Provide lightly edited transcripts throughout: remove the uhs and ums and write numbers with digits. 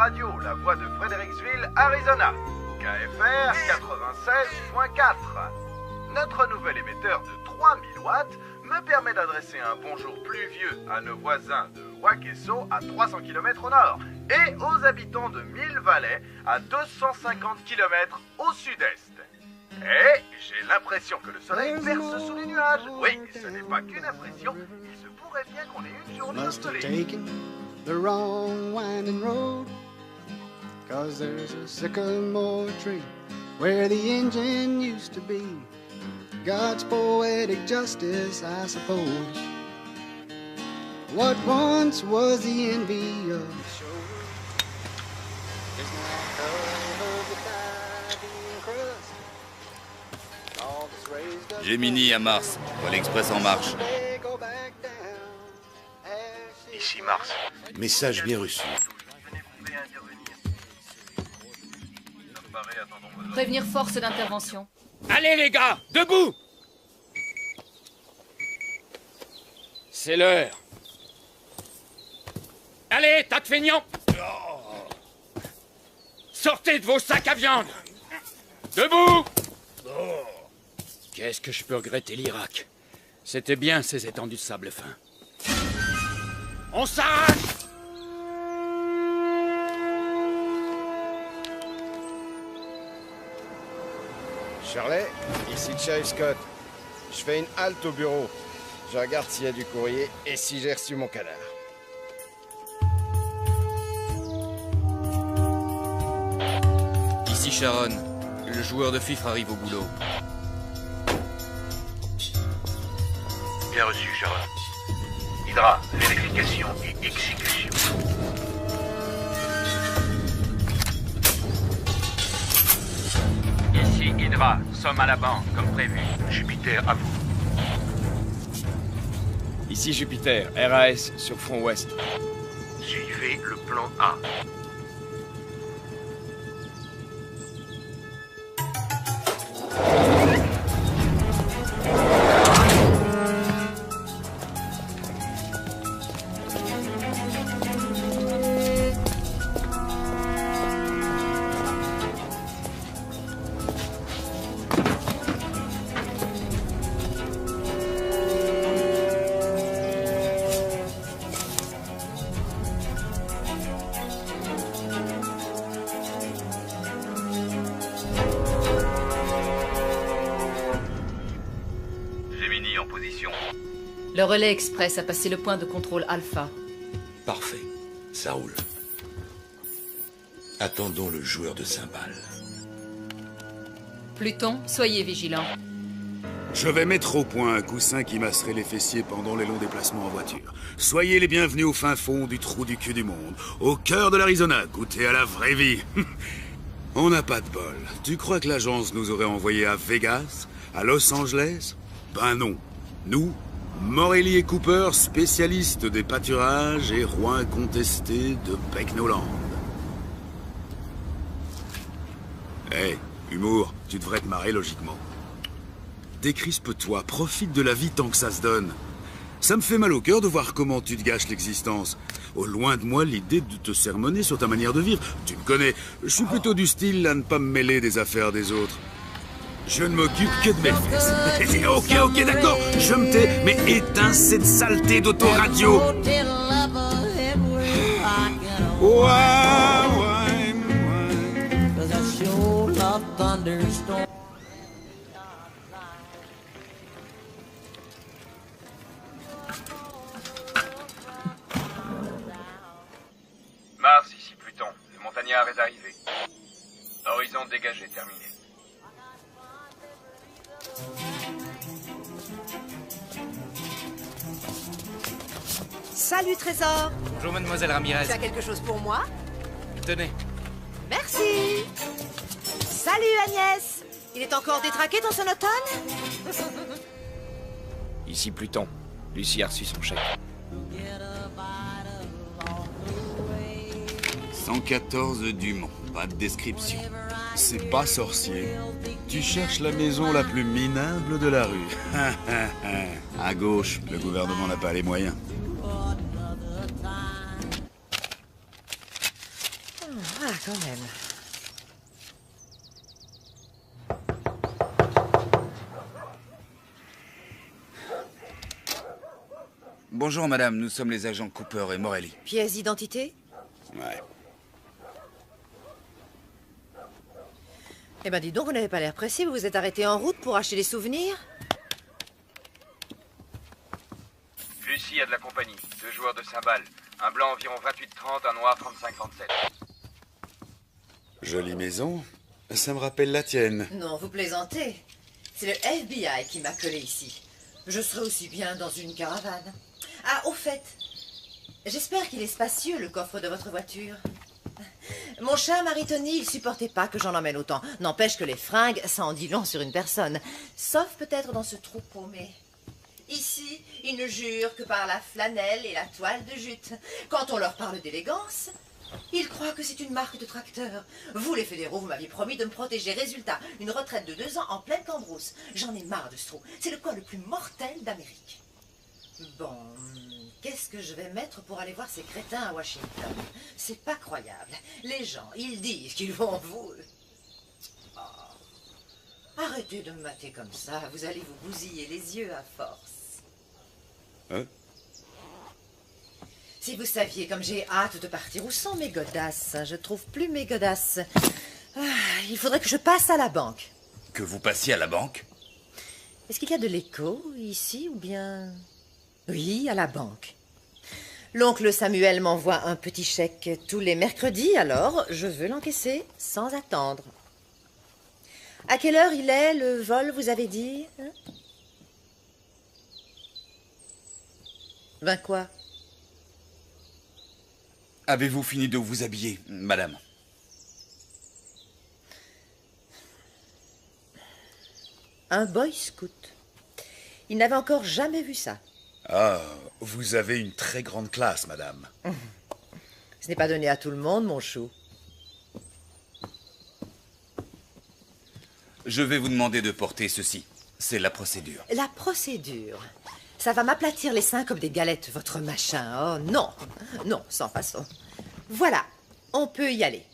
radio La Voix de Fredericksville, Arizona. KFR 96.4. Notre nouvel émetteur de 3000 watts me permet d'adresser un bonjour pluvieux à nos voisins de Wakeso à 300 km au nord et aux habitants de Mill Valley à 250 km au sud-est. Et j'ai l'impression que le soleil perce sous les nuages. Oui, ce n'est pas qu'une impression, il se pourrait bien qu'on ait une journée ensoleillée. The wrong winding road, 'cause there's a sycamore tree where the engine used to be. God's poetic justice, I suppose. What once was the envy of the shore is now covered with ivy and crust. All that's raised up Gemini à Mars, Vol Express en marche. they go back down. Ici Mars. Message bien reçu. Prévenir force d'intervention. Allez les gars, debout! C'est l'heure. Allez, tas de feignants! Sortez de vos sacs à viande! Debout! Qu'est-ce que je peux regretter l'Irak? C'était bien ces étendues de sable fin. On s'arrache! Shirley, ici Sheriff Scott. Je fais une halte au bureau. Je regarde s'il y a du courrier et si j'ai reçu mon cadavre. Ici Sharon, le joueur de fifre arrive au boulot. Bien reçu, Sharon. Hydra, vérification et exécution. Ici Hydra, sommes à la banque, comme prévu. Jupiter, à vous. Ici Jupiter, RAS sur front ouest. Suivez le plan A. Gemini en position. Le relais express a passé le point de contrôle Alpha. Parfait. Ça roule. Attendons le joueur de cymbales. Pluton, soyez vigilants. Je vais mettre au point un coussin qui masserait les fessiers pendant les longs déplacements en voiture. Soyez les bienvenus au fin fond du trou du cul du monde, au cœur de l'Arizona, goûtez à la vraie vie. On n'a pas de bol. Tu crois que l'agence nous aurait envoyés à Vegas, à Los Angeles? Ben non. Nous, Morelli et Cooper, spécialistes des pâturages et rois incontestés de Pecknoland. Hé, humour, tu devrais te marrer logiquement. Décrispe-toi, profite de la vie tant que ça se donne. Ça me fait mal au cœur de voir comment tu te gâches l'existence. Au loin de moi l'idée de te sermonner sur ta manière de vivre. Tu me connais, je suis plutôt du style à ne pas me mêler des affaires des autres. Je ne m'occupe que de mes fesses. Ok, d'accord, je me tais, mais éteins cette saleté d'autoradio. Mars, ici Pluton. Le montagnard est arrivé. Horizon dégagé, terminé. Salut Trésor. Bonjour mademoiselle Ramirez. Tu as quelque chose pour moi? Tenez. Merci. Salut Agnès. Il est encore détraqué ton sonotone? Ici Pluton. Lucie a reçu son chèque. 114 Dumont, pas de description. C'est pas sorcier. Tu cherches la maison la plus minable de la rue. À gauche, le gouvernement n'a pas les moyens. Ah, quand même. Bonjour madame, nous sommes les agents Cooper et Morelli. Pièce d'identité? Ouais. Eh ben dis donc, vous n'avez pas l'air pressé, vous vous êtes arrêté en route pour acheter des souvenirs? Lucie a de la compagnie, 2 joueurs de cymbales. Un blanc environ 28-30, un noir 35-37. Jolie maison. Ça me rappelle la tienne. Non, vous plaisantez. C'est le FBI qui m'a collé ici. Je serais aussi bien dans une caravane. Ah, au fait, j'espère qu'il est spacieux, le coffre de votre voiture. Mon cher Marie-Tony, il supportait pas que j'en emmène autant. N'empêche que les fringues, ça en dit long sur une personne. Sauf peut-être dans ce trou paumé. Ici, ils ne jurent que par la flanelle et la toile de jute. Quand on leur parle d'élégance, ils croient que c'est une marque de tracteur. Vous, les fédéraux, vous m'aviez promis de me protéger. Résultat, une retraite de 2 ans en pleine cambrousse. J'en ai marre de ce trou. C'est le coin le plus mortel d'Amérique. Bon, qu'est-ce que je vais mettre pour aller voir ces crétins à Washington? C'est pas croyable. Les gens, ils disent qu'ils vont vous... Oh. Arrêtez de me mater comme ça. Vous allez vous bousiller les yeux à force. Hein? Si vous saviez comme j'ai hâte de partir, où sont mes godasses? Je trouve plus mes godasses. Ah, il faudrait que je passe à la banque. Que vous passiez à la banque? Est-ce qu'il y a de l'écho ici ou bien... Oui, à la banque. L'oncle Samuel m'envoie un petit chèque tous les mercredis, alors je veux l'encaisser sans attendre. À quelle heure il est, le vol, vous avez dit, hein? 20 quoi? Avez-vous fini de vous habiller, madame? Un boy scout. Il n'avait encore jamais vu ça. Ah, vous avez une très grande classe, madame. Ce n'est pas donné à tout le monde, mon chou. Je vais vous demander de porter ceci. C'est la procédure. La procédure. Ça va m'aplatir les seins comme des galettes, votre machin. Oh non, non, sans façon. Voilà, on peut y aller.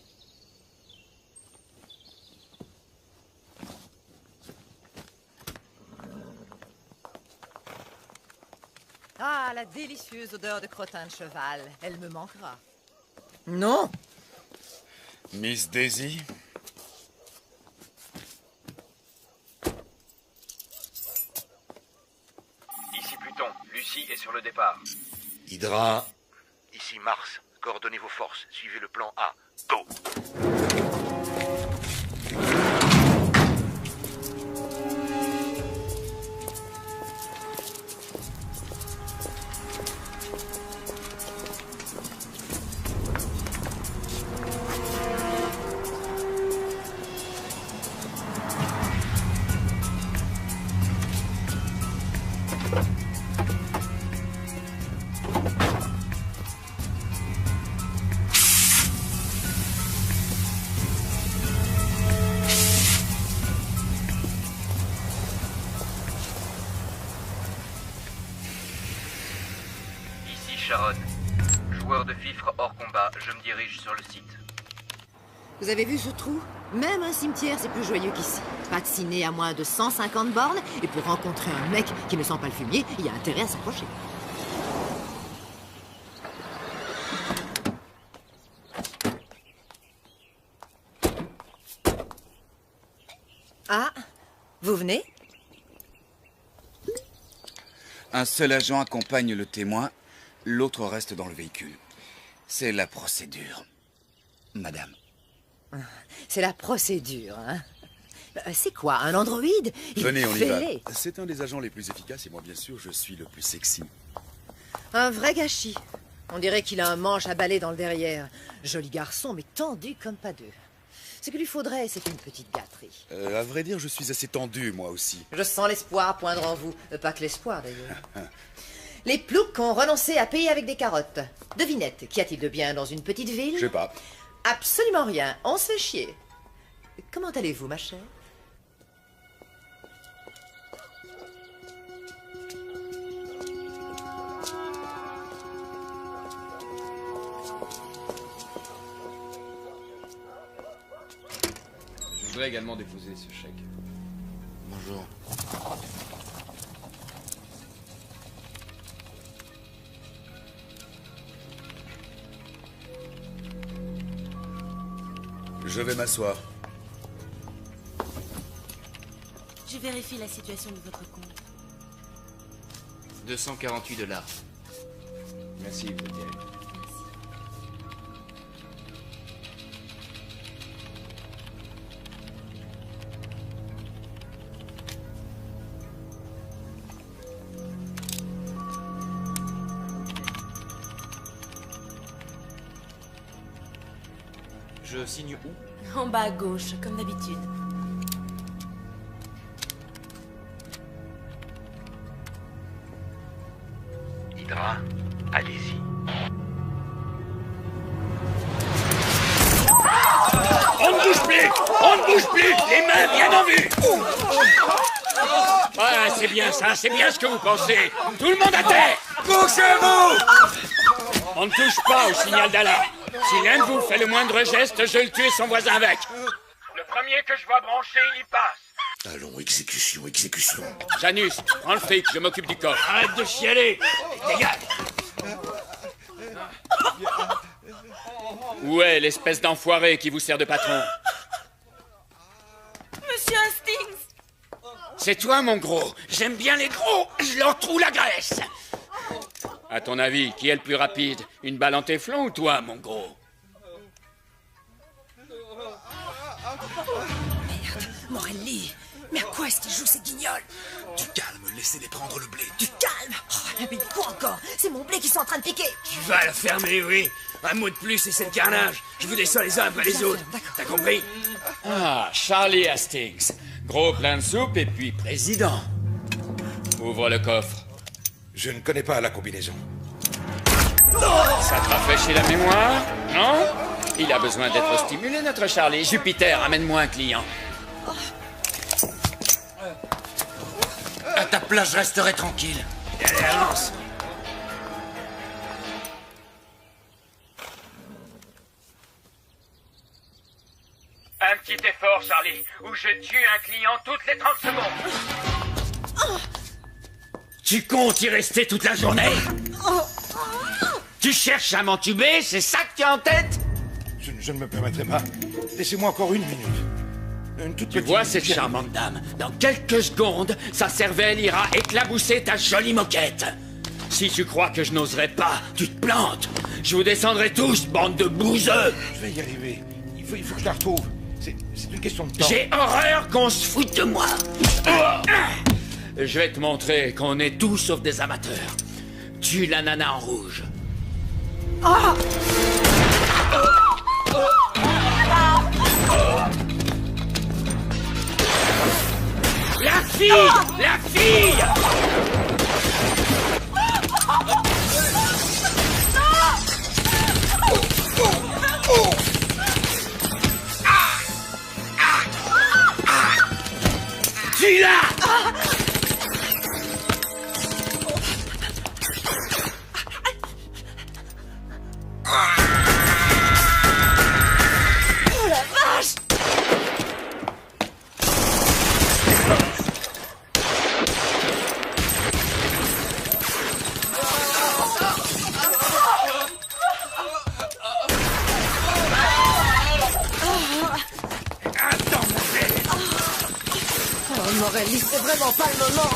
Ah, la délicieuse odeur de crottin de cheval. Elle me manquera. Non. Miss Daisy? Ici Pluton, Lucie est sur le départ. Hydra, Ici Mars. Coordonnez vos forces. Suivez le plan A. Go! Sharon. Joueur de fifre hors combat, je me dirige sur le site. Vous avez vu ce trou? Même un cimetière, c'est plus joyeux qu'ici. Pas de ciné à moins de 150 bornes, et pour rencontrer un mec qui ne sent pas le fumier, il y a intérêt à s'approcher. Ah, vous venez? Un seul agent accompagne le témoin, l'autre reste dans le véhicule. C'est la procédure, madame. C'est la procédure, hein? C'est quoi, un androïde? Venez, on y va. C'est un des agents les plus efficaces et moi, bien sûr, je suis le plus sexy. Un vrai gâchis. On dirait qu'il a un manche à balai dans le derrière. Joli garçon, mais tendu comme pas deux. Ce qu'il lui faudrait, c'est une petite gâterie. À vrai dire, je suis assez tendu, moi aussi. Je sens l'espoir poindre en vous. Pas que l'espoir, d'ailleurs. Les ploucs ont renoncé à payer avec des carottes. Devinette, qu'y a-t-il de bien dans une petite ville? Je sais pas. Absolument rien. On se fait chier. Comment allez-vous, ma chère? voudrais également déposer ce chèque. Bonjour. Je vais m'asseoir. Je vérifie la situation de votre compte. 248 $. Merci, vous êtes direct. Je signe où? En bas à gauche, comme d'habitude. Hydra, allez-y. On ne bouge plus! On ne bouge plus! Les mains bien en vue! Voilà, c'est bien ça, c'est bien ce que vous pensez. Tout le monde à terre! Bougez-vous! On ne touche pas au signal d'alarme. Si l'un de vous fait le moindre geste, je le tue et son voisin avec. Le premier que je vois brancher, il y passe. Allons, exécution, exécution. Janus, prends le fric, je m'occupe du coffre. Arrête de chialer! Dégage! Où est l'espèce d'enfoiré qui vous sert de patron? Monsieur Hastings! C'est toi, mon gros. J'aime bien les gros. Je leur trouve la graisse. À ton avis, qui est le plus rapide? Une balle en téflon ou toi, mon gros? Merde, Morelli! Mais à quoi est-ce qu'il joue ces guignols? Du calme, laissez-les prendre le blé. Du calme! Oh, mais quoi encore? C'est mon blé qui sont en train de piquer! Tu vas la fermer, oui. Un mot de plus et c'est le carnage. Je vous descends les uns après les autres. T'as compris? Ah, Charlie Hastings. Gros plein de soupe et puis président. Ouvre le coffre. Je ne connais pas la combinaison. Ça te rafraîchit la mémoire? Non? Il a besoin d'être stimulé, notre Charlie. Jupiter, amène-moi un client. À ta place, je resterai tranquille. Allez, avance. Un petit effort, Charlie, ou je tue un client toutes les 30 secondes. Tu comptes y rester toute la journée? Tu cherches à m'entuber, c'est ça que tu as en tête? Je ne me permettrai pas. Laissez-moi encore une minute. Une toute Tu petite vois minute. cette charmante dame? Dans quelques secondes, sa cervelle ira éclabousser ta jolie moquette. Si tu crois que je n'oserais pas, tu te plantes. Je vous descendrai tous, bande de bouseux. Je vais y arriver. Il faut que je la retrouve. C'est une question de temps. J'ai horreur qu'on se foute de moi. Je vais te montrer qu'on est tous sauf des amateurs. Tue la nana en rouge. La fille! La fille! Tue-la! Oh la vache! Oh Morelli, c'est vraiment pas le moment!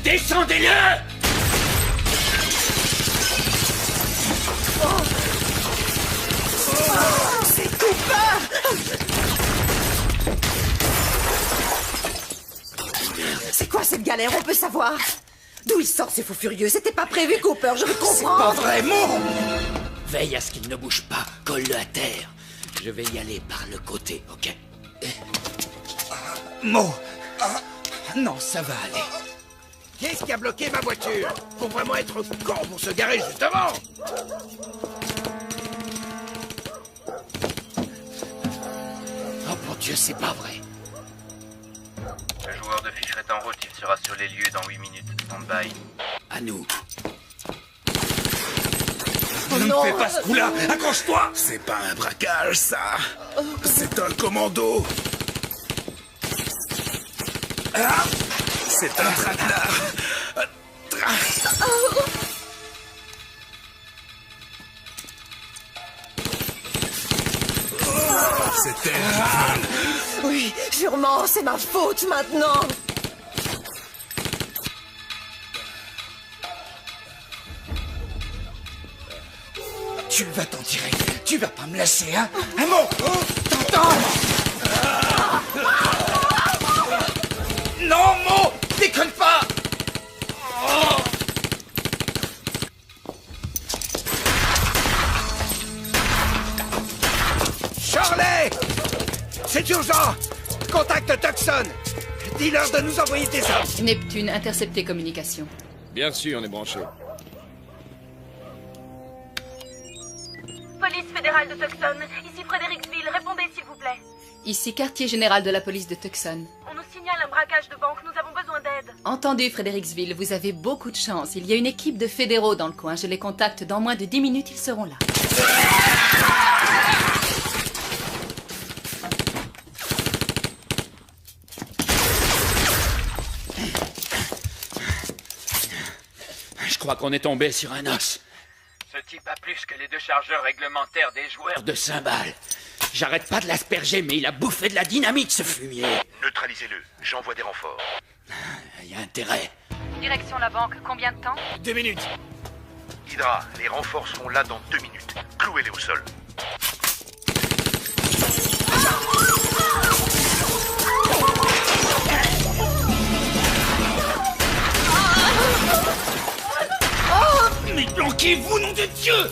Descendez-le! C'est Cooper! C'est quoi cette galère? On peut savoir? D'où il sort ces fous furieux? C'était pas prévu, Cooper, je comprends! Pas vraiment! Veille à ce qu'il ne bouge pas. Colle-le à terre. Je vais y aller par le côté, ok? Mo! Non, ça va aller. Qu'est-ce qui a bloqué ma voiture? Faut vraiment être con pour se garer juste devant. Oh mon Dieu, c'est pas vrai. Le joueur de ficheret est en route, il sera sur les lieux dans 8 minutes. Stand-by. À nous. Ne me fais pas ce coup-là! Accroche-toi! C'est pas un braquage, ça! C'est un commando! Ah! C'est un traquenard! C'est elle qui vole! Oui, sûrement, c'est ma faute maintenant. Tu vas t'en tirer. Tu vas pas me lâcher, hein? Un mot! T'entends? Non, Mo! Déconne pas! Charlie! C'est urgent! Contacte Tucson! Dis-leur de nous envoyer des hommes! Neptune, interceptez communication. Bien sûr, on est branché. Police fédérale de Tucson, ici Fredericksville, répondez s'il vous plaît. Ici quartier général de la police de Tucson. On nous signale un braquage de banque, nous avons besoin d'aide. Entendu, Fredericksville, vous avez beaucoup de chance. Il y a une équipe de fédéraux dans le coin. Je les contacte dans moins de 10 minutes, ils seront là. Je crois qu'on est tombé sur un os. Ce type a plus que les 2 chargeurs réglementaires des joueurs De cymbales. J'arrête pas de l'asperger, mais il a bouffé de la dynamite, ce fumier. Neutralisez-le. J'envoie des renforts. Il y a intérêt. Direction la banque, combien de temps? 2 minutes. Hydra, les renforts seront là dans 2 minutes. Clouez-les au sol. Mais planquez-vous, nom de Dieu!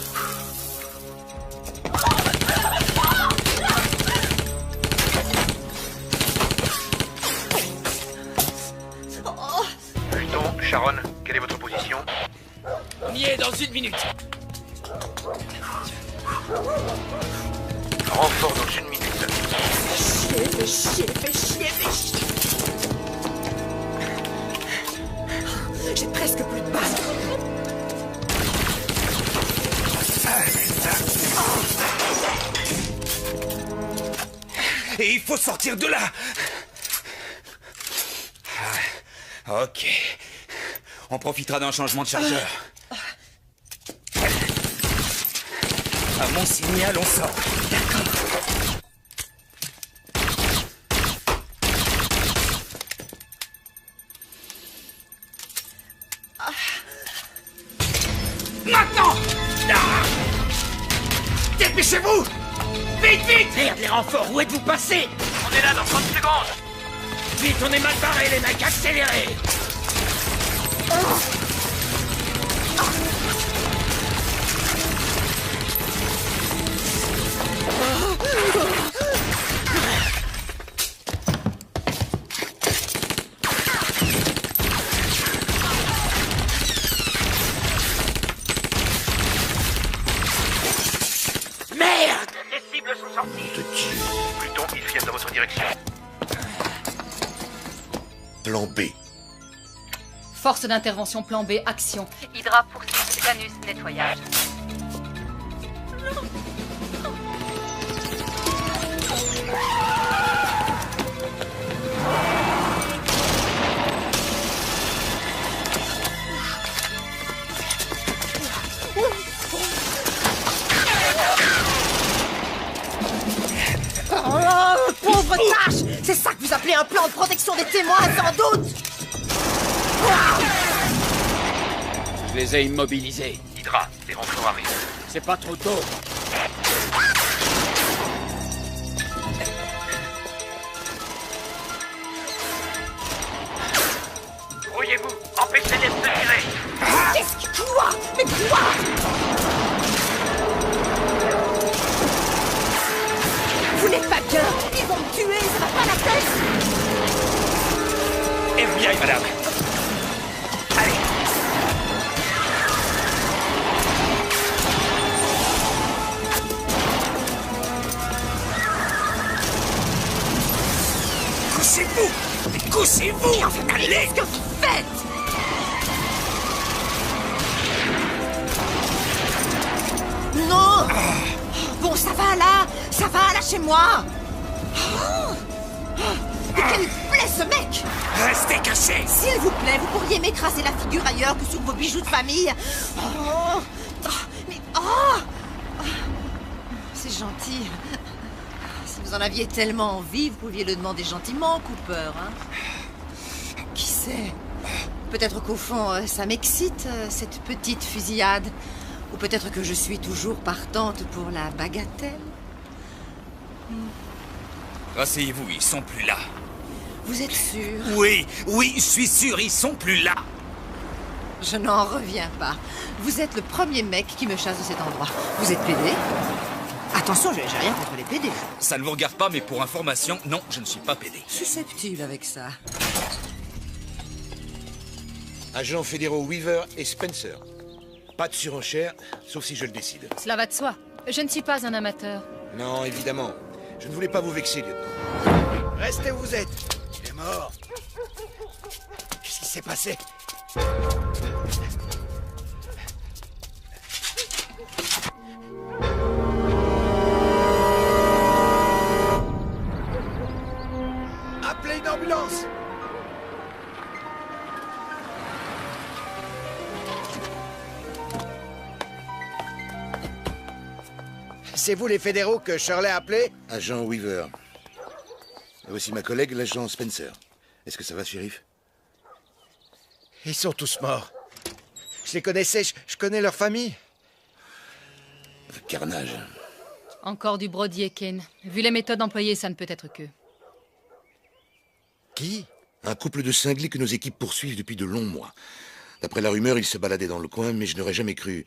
Pluton, Sharon, quelle est votre position? On y est dans 1 minute. Renfort dans 1 minute. Fais chier. J'ai presque plus de balles. Et il faut sortir de là! Ok. On profitera d'un changement de chargeur. À mon signal, on sort. D'accord. Maintenant! Dépêchez-vous! Vite! Merde, les renforts, où êtes-vous passés? On est là dans 30 secondes. Vite, on est mal barrés, les mecs, accélérez! Merde! Les cibles sont sorties. Pluton, ils viennent dans votre direction. Plan B. Force d'intervention plan B, action. Hydra poursuit, Janus, nettoyage. Oh, pauvre tâche! C'est ça que vous appelez un plan de protection des témoins, sans doute! Je les ai immobilisés. Hydra, les renforts arrivent. C'est pas trop tôt. Brouillez-vous, empêchez-les de se tirer. Qu'est-ce que... Quoi? Mais quoi? n'êtes pas bien. Ils vont me tuer, ça va pas la tête. FBI, madame. Allez. Couchez-vous! Couchez-vous! Allez! Qu'est-ce que vous faites? Non! Bon, ça va là! Ça va, lâchez-moi! Mais quelle plaît ce mec! Restez cachés! S'il vous plaît, vous pourriez m'écraser la figure ailleurs que sur vos bijoux de famille. C'est gentil. Si vous en aviez tellement envie, vous pouviez le demander gentiment, Cooper, hein? Qui sait? Peut-être qu'au fond, ça m'excite, cette petite fusillade. Ou peut-être que je suis toujours partante pour la bagatelle. Rasseyez-vous, ils sont plus là. Vous êtes sûr? Oui, je suis sûr, ils sont plus là. Je n'en reviens pas. Vous êtes le premier mec qui me chasse de cet endroit. Vous êtes PD? Attention, j'ai rien contre les PD. Ça ne vous regarde pas, mais pour information, non, je ne suis pas PD. Susceptible avec ça. Agents fédéraux Weaver et Spencer. Pas de surenchère, sauf si je le décide. Cela va de soi. Je ne suis pas un amateur. Non, évidemment. Je ne voulais pas vous vexer, lieutenant. Restez où vous êtes. Il est mort. Qu'est-ce qui s'est passé? Appelez une ambulance. C'est vous les fédéraux que Shirley a appelés? Agent Weaver. Voici ma collègue, l'agent Spencer. Est-ce que ça va, shérif? Ils sont tous morts. Je les connaissais, je connais leur famille. Le carnage. Encore du Brody et Kane. Vu les méthodes employées, ça ne peut être qu'eux. Qui? Un couple de cinglés que nos équipes poursuivent depuis de longs mois. D'après la rumeur, ils se baladaient dans le coin, mais je n'aurais jamais cru.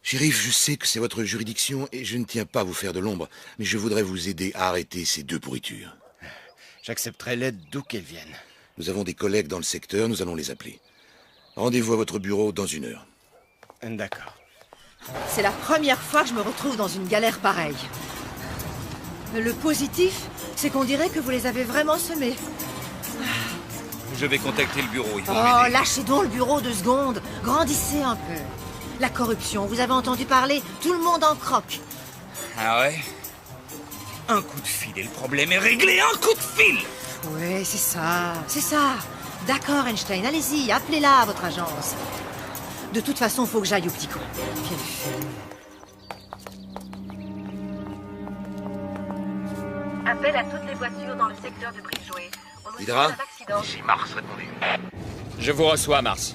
Shérif, je sais que c'est votre juridiction et je ne tiens pas à vous faire de l'ombre, mais je voudrais vous aider à arrêter ces deux pourritures. J'accepterai l'aide d'où qu'elle vienne. Nous avons des collègues dans le secteur, nous allons les appeler. Rendez-vous à votre bureau dans 1 heure. D'accord. C'est la première fois que je me retrouve dans une galère pareille. Le positif, c'est qu'on dirait que vous les avez vraiment semés. Je vais contacter le bureau, ils vont Oh, m'aider. lâchez donc le bureau 2 secondes. Grandissez un peu. La corruption, vous avez entendu parler? Tout le monde en croque. Ah ouais? Un coup de fil et le problème est réglé, un coup de fil! Oui, c'est ça, c'est ça. D'accord, Einstein, allez-y, appelez-la, votre agence. De toute façon, faut que j'aille au petit con. Quelle fille. Appel à toutes les voitures dans le secteur de Bridgeway. On nous Hydra? signale un accident. Ici Mars, répondez. Je vous reçois, Mars.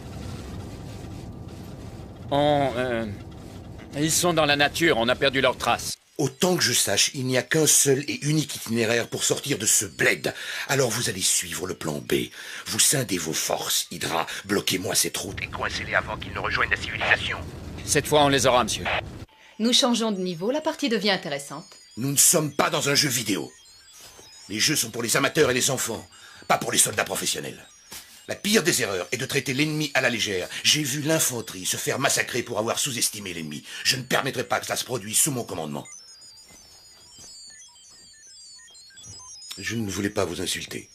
Ils sont dans la nature, on a perdu leurs traces. Autant que je sache, il n'y a qu'un seul et unique itinéraire pour sortir de ce bled. Alors vous allez suivre le plan B. Vous scindez vos forces, Hydra. Bloquez-moi cette route. Et coincez-les avant qu'ils ne rejoignent la civilisation. Cette fois, on les aura, monsieur. Nous changeons de niveau, la partie devient intéressante. Nous ne sommes pas dans un jeu vidéo. Les jeux sont pour les amateurs et les enfants, pas pour les soldats professionnels. La pire des erreurs est de traiter l'ennemi à la légère. J'ai vu l'infanterie se faire massacrer pour avoir sous-estimé l'ennemi. Je ne permettrai pas que cela se produise sous mon commandement. Je ne voulais pas vous insulter.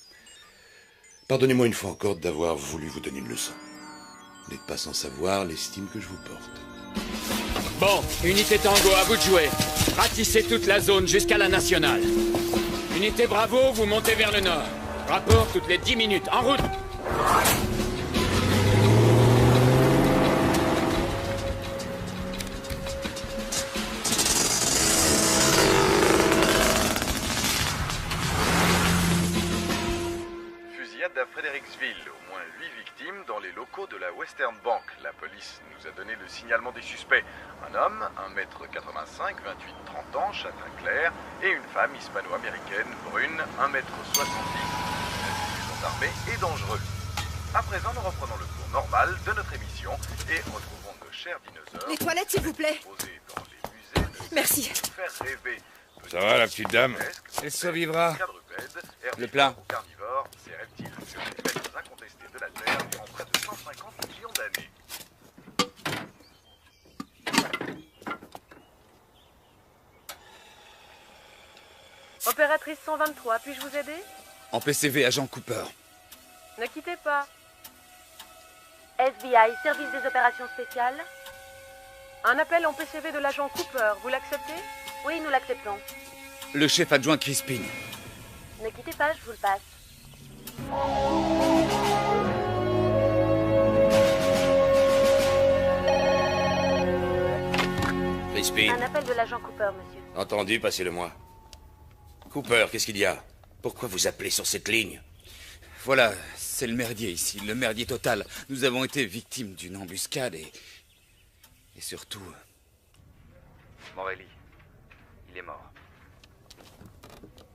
Pardonnez-moi une fois encore d'avoir voulu vous donner une leçon. Vous n'êtes pas sans savoir l'estime que je vous porte. Bon, unité Tango, à vous de jouer. Ratissez toute la zone jusqu'à la nationale. Unité Bravo, vous montez vers le nord. Rapport toutes les 10 minutes. En route! Fusillade à Fredericksville. Au moins 8 victimes dans les locaux de la Western Bank. La police nous a donné le signalement des suspects. Un homme, 1m85, 28-30 ans, châtain clair, et une femme hispano-américaine, brune, 1m70, armé et dangereux. À présent, nous reprenons le cours normal de notre émission et retrouvons nos chers dinosaures. Les toilettes, s'il vous plaît. Posés dans les musées de Merci. faire rêver. Ça va, la petite dame? Elle survivra. Le plat. Carnivores, ces reptiles furent les maîtres incontestés de la Terre durant près de 150 millions d'années. Opératrice 123, puis-je vous aider? En PCV, agent Cooper. Ne quittez pas. FBI, service des opérations spéciales. Un appel en PCV de l'agent Cooper, vous l'acceptez? Oui, nous l'acceptons. Le chef adjoint Crispin. Ne quittez pas, je vous le passe. Crispin. Un appel de l'agent Cooper, monsieur. Entendu, passez-le-moi. Cooper, qu'est-ce qu'il y a? Pourquoi vous appelez sur cette ligne? Voilà, c'est le merdier ici, le merdier total. Nous avons été victimes d'une embuscade et surtout... Morelli, il est mort.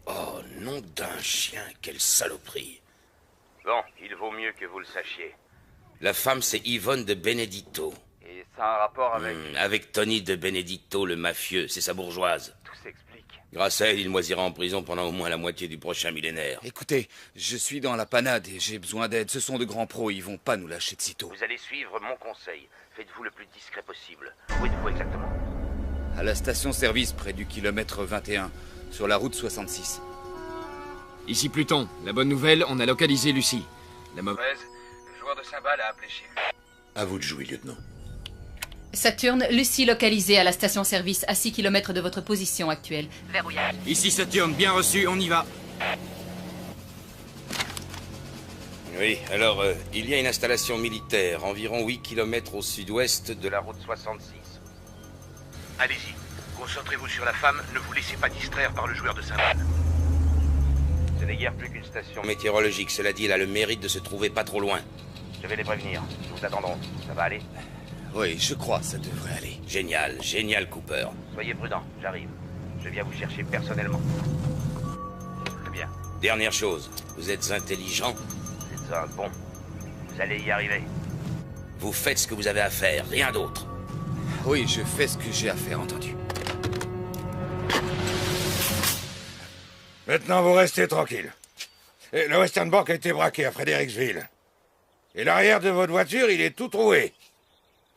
Oh, nom d'un chien, quelle saloperie. Bon, il vaut mieux que vous le sachiez. La femme, c'est Yvonne de Benedetto. Et ça a un rapport avec... Avec Tony de Benedetto, le mafieux, c'est sa bourgeoise. Tout s'explique. Grâce à elle, il moisira en prison pendant au moins la moitié du prochain millénaire. Écoutez, je suis dans la panade et j'ai besoin d'aide. Ce sont de grands pros, ils vont pas nous lâcher de sitôt. Vous allez suivre mon conseil. Faites-vous le plus discret possible. Où êtes-vous exactement? À la station-service près du kilomètre 21, sur la route 66. Ici Pluton. La bonne nouvelle, on a localisé Lucie. La mauvaise... Le joueur de cymbales a appelé chez lui. À vous de jouer, lieutenant. Saturne, Lucie localisée à la station-service à 6 km de votre position actuelle. Verrouillage. Ici Saturne, bien reçu, on y va. Oui, alors, il y a une installation militaire, environ 8 km au sud-ouest de la route 66. Allez-y, concentrez-vous sur la femme, ne vous laissez pas distraire par le joueur de cymbales. Ce n'est guère plus qu'une station. Météorologique, cela dit, elle a le mérite de se trouver pas trop loin. Je vais les prévenir. Nous vous attendrons. Ça va aller? Oui, je crois, ça devrait aller. Génial, génial, Cooper. Soyez prudent, j'arrive. Je viens vous chercher personnellement. Très bien. Dernière chose, vous êtes intelligent? Vous êtes un bon. Vous allez y arriver. Vous faites ce que vous avez à faire, rien d'autre. Oui, je fais ce que j'ai à faire, entendu. Maintenant, vous restez tranquille. Et le Western Bank a été braqué à Fredericksville. Et l'arrière de votre voiture, il est tout troué.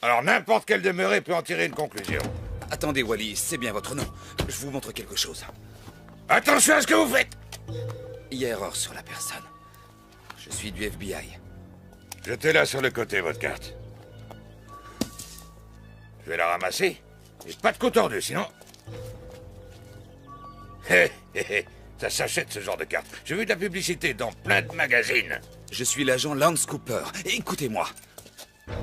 Alors n'importe quelle demeurée peut en tirer une conclusion. Attendez, Wally, c'est bien votre nom. Je vous montre quelque chose. Attention à ce que vous faites! Il y a erreur sur la personne. Je suis du FBI. Jetez-la sur le côté, votre carte. Je vais la ramasser. Et pas de coup tordu, sinon... Hé, hé, hé. Ça s'achète, ce genre de carte. J'ai vu de la publicité dans plein de magazines. Je suis l'agent Lance Cooper. Écoutez-moi.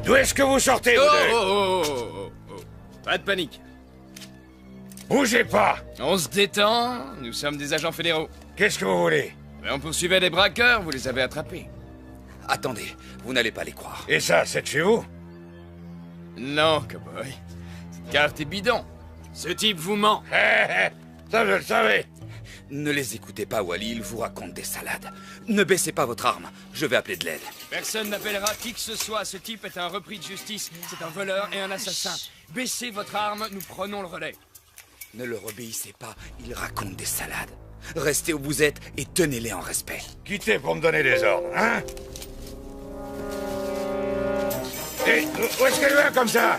D'où est-ce que vous sortez, vous deux? Oh. Pas de panique. Bougez pas! On se détend, nous sommes des agents fédéraux. Qu'est-ce que vous voulez? On poursuivait des braqueurs, vous les avez attrapés. Attendez, vous n'allez pas les croire. Et ça, c'est de chez vous? Non, cowboy. Cette carte est bidon. Ce type vous ment. Ça, je le savais. Ne les écoutez pas, Wally, ils vous racontent des salades. Ne baissez pas votre arme, je vais appeler de l'aide. Personne n'appellera qui que ce soit. Ce type est un repris de justice. C'est un voleur et un assassin. Baissez votre arme, nous prenons le relais. Ne leur obéissez pas, il raconte des salades. Restez où vous êtes et tenez-les en respect. Quittez pour me donner des ordres, hein? Et où est-ce qu'elle va comme ça?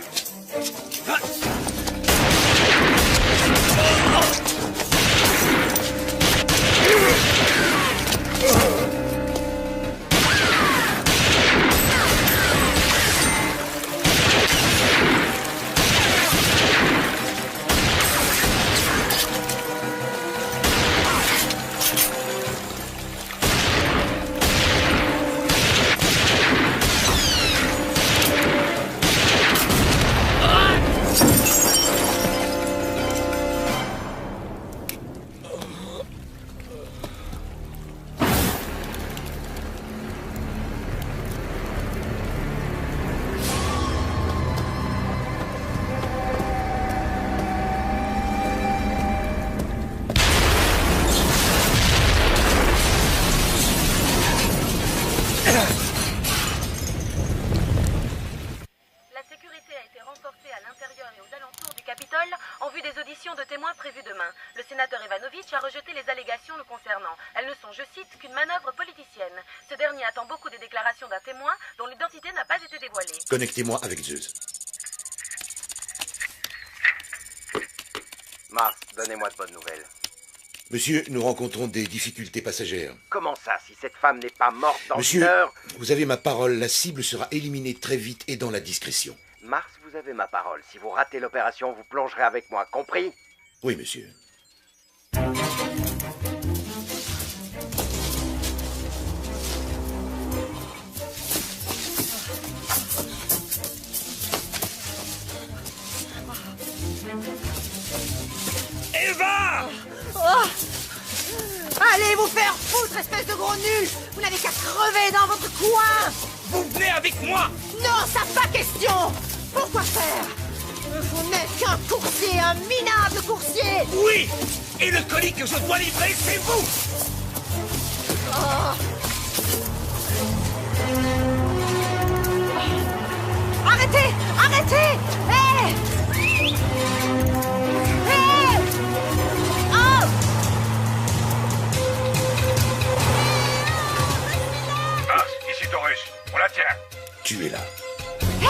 des déclarations d'un témoin dont l'identité n'a pas été dévoilée. Connectez-moi avec Zeus. Mars, donnez-moi de bonnes nouvelles. Monsieur, nous rencontrons des difficultés passagères. Comment ça, si cette femme n'est pas morte dans Monsieur, une heure? vous avez ma parole, la cible sera éliminée très vite et dans la discrétion. Mars, vous avez ma parole. Si vous ratez l'opération, vous plongerez avec moi, compris? Oui, monsieur. Eva! Oh! Allez vous faire foutre, espèce de gros nul! Vous n'avez qu'à crever dans votre coin! Vous venez avec moi! Non, ça pas question! Pourquoi faire? Vous n'êtes qu'un coursier, un minable coursier! Oui! Et le colis que je dois livrer, c'est vous! Oh. Arrêtez! Arrêtez! Hé! Hé! Oh! Mars, ici Taurus. On la tient. Tu es là. Hé!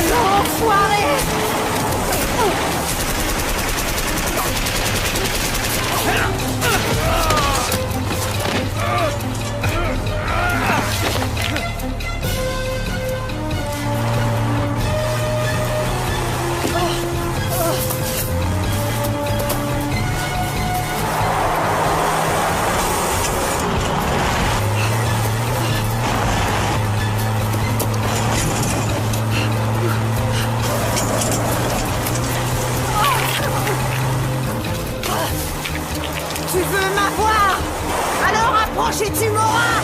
L'enfoiré! Tu veux m'avoir? Alors approche et tu m'auras!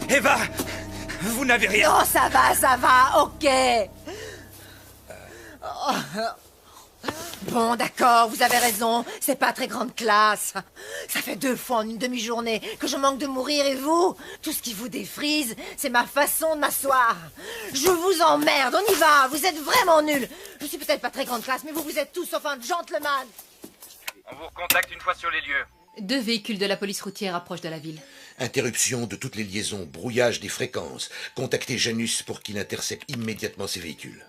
Eva! Vous n'avez rien! Non, ça va, ok! Bon, d'accord, vous avez raison, c'est pas très grande classe. Ça fait 2 fois en une demi-journée que je manque de mourir et vous, tout ce qui vous défrise, c'est ma façon de m'asseoir. Je vous emmerde, on y va, vous êtes vraiment nuls. Je suis peut-être pas très grande classe, mais vous êtes tous sauf un gentleman. On vous recontacte une fois sur les lieux. 2 véhicules de la police routière approchent de la ville. Interruption de toutes les liaisons, brouillage des fréquences. Contactez Janus pour qu'il intercepte immédiatement ces véhicules.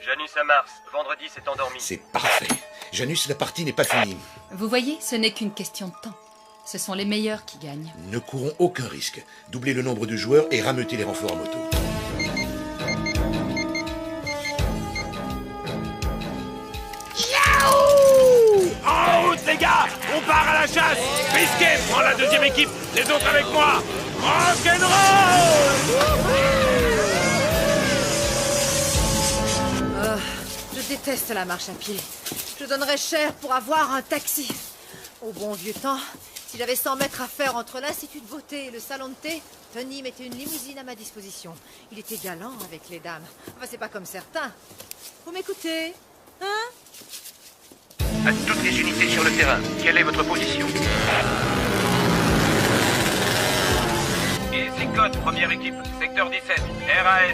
Janus à Mars, vendredi s'est endormi. C'est parfait. Janus, la partie n'est pas finie. Vous voyez, ce n'est qu'une question de temps. Ce sont les meilleurs qui gagnent. Ne courons aucun risque. Doublez le nombre de joueurs et rameutez les renforts à moto. En route, les gars! On part à la chasse! Biscuit, prends la deuxième équipe, les autres avec moi! Rock'n'roll! Je déteste la marche à pied. Je donnerais cher pour avoir un taxi. Au bon vieux temps, si j'avais 100 mètres à faire entre l'Institut de beauté et le salon de thé, Tony mettait une limousine à ma disposition. Il était galant avec les dames. Enfin, c'est pas comme certains. Vous m'écoutez? Hein? À toutes les unités sur le terrain, quelle est votre position? Ici Code, première équipe, secteur 17, RAS.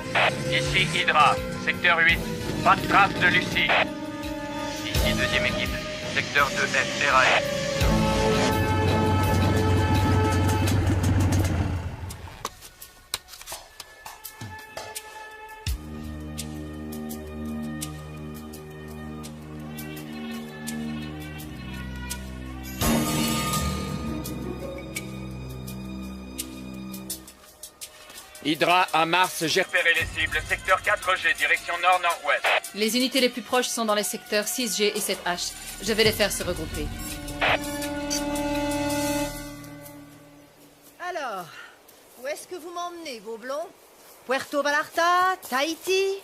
Ici Hydra, secteur 8, pas de trace de Lucie. Ici deuxième équipe, secteur 2F, RAS. Hydra à Mars, j'ai... Repérez les cibles, secteur 4G, direction nord-nord-ouest. Les unités les plus proches sont dans les secteurs 6G et 7H. Je vais les faire se regrouper. Alors, où est-ce que vous m'emmenez, vos blonds? Puerto Vallarta, Tahiti,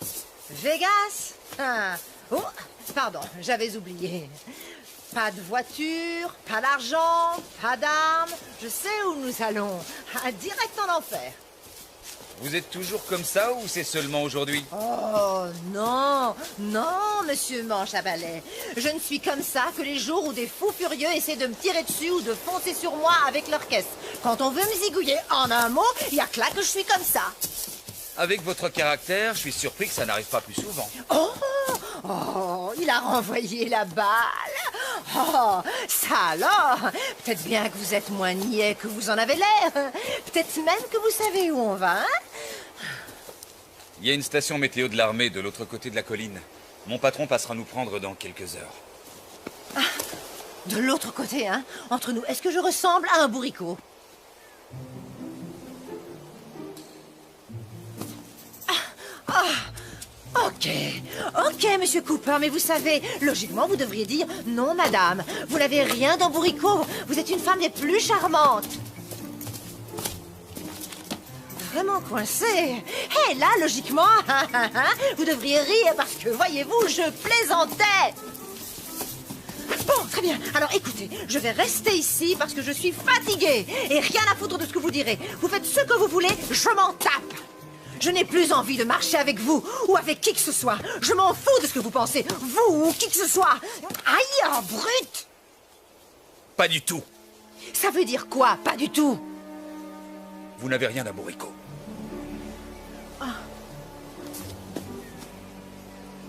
Vegas? Ah. Oh, pardon, j'avais oublié. Pas de voiture, pas d'argent, pas d'armes. Je sais où nous allons. Direct en enfer. Vous êtes toujours comme ça ou c'est seulement aujourd'hui? Oh, non, non, monsieur Manche à balai. Je ne suis comme ça que les jours où des fous furieux essaient de me tirer dessus ou de foncer sur moi avec leur caisse. Quand on veut me zigouiller, en un mot, il y a que là que je suis comme ça. Avec votre caractère, je suis surpris que ça n'arrive pas plus souvent. Oh, il a renvoyé la balle. Oh, ça alors. Peut-être bien que vous êtes moins niais que vous en avez l'air. Peut-être même que vous savez où on va, hein? Il y a une station météo de l'armée de l'autre côté de la colline. Mon patron passera nous prendre dans quelques heures. Ah, de l'autre côté, hein? Entre nous, est-ce que je ressemble à un bourricot? Ok, monsieur Cooper, mais vous savez, logiquement, vous devriez dire « Non, madame, vous n'avez rien d'un bourricot, vous êtes une femme des plus charmantes !» Vraiment coincé. Et là, logiquement, vous devriez rire parce que, voyez-vous, je plaisantais. Bon, très bien. Alors, écoutez, je vais rester ici parce que je suis fatiguée et rien à foutre de ce que vous direz. Vous faites ce que vous voulez, je m'en tape. Je n'ai plus envie de marcher avec vous ou avec qui que ce soit. Je m'en fous de ce que vous pensez, vous ou qui que ce soit. Aïe, oh, brute! Pas du tout. Ça veut dire quoi, pas du tout? Vous n'avez rien d'un bourricot.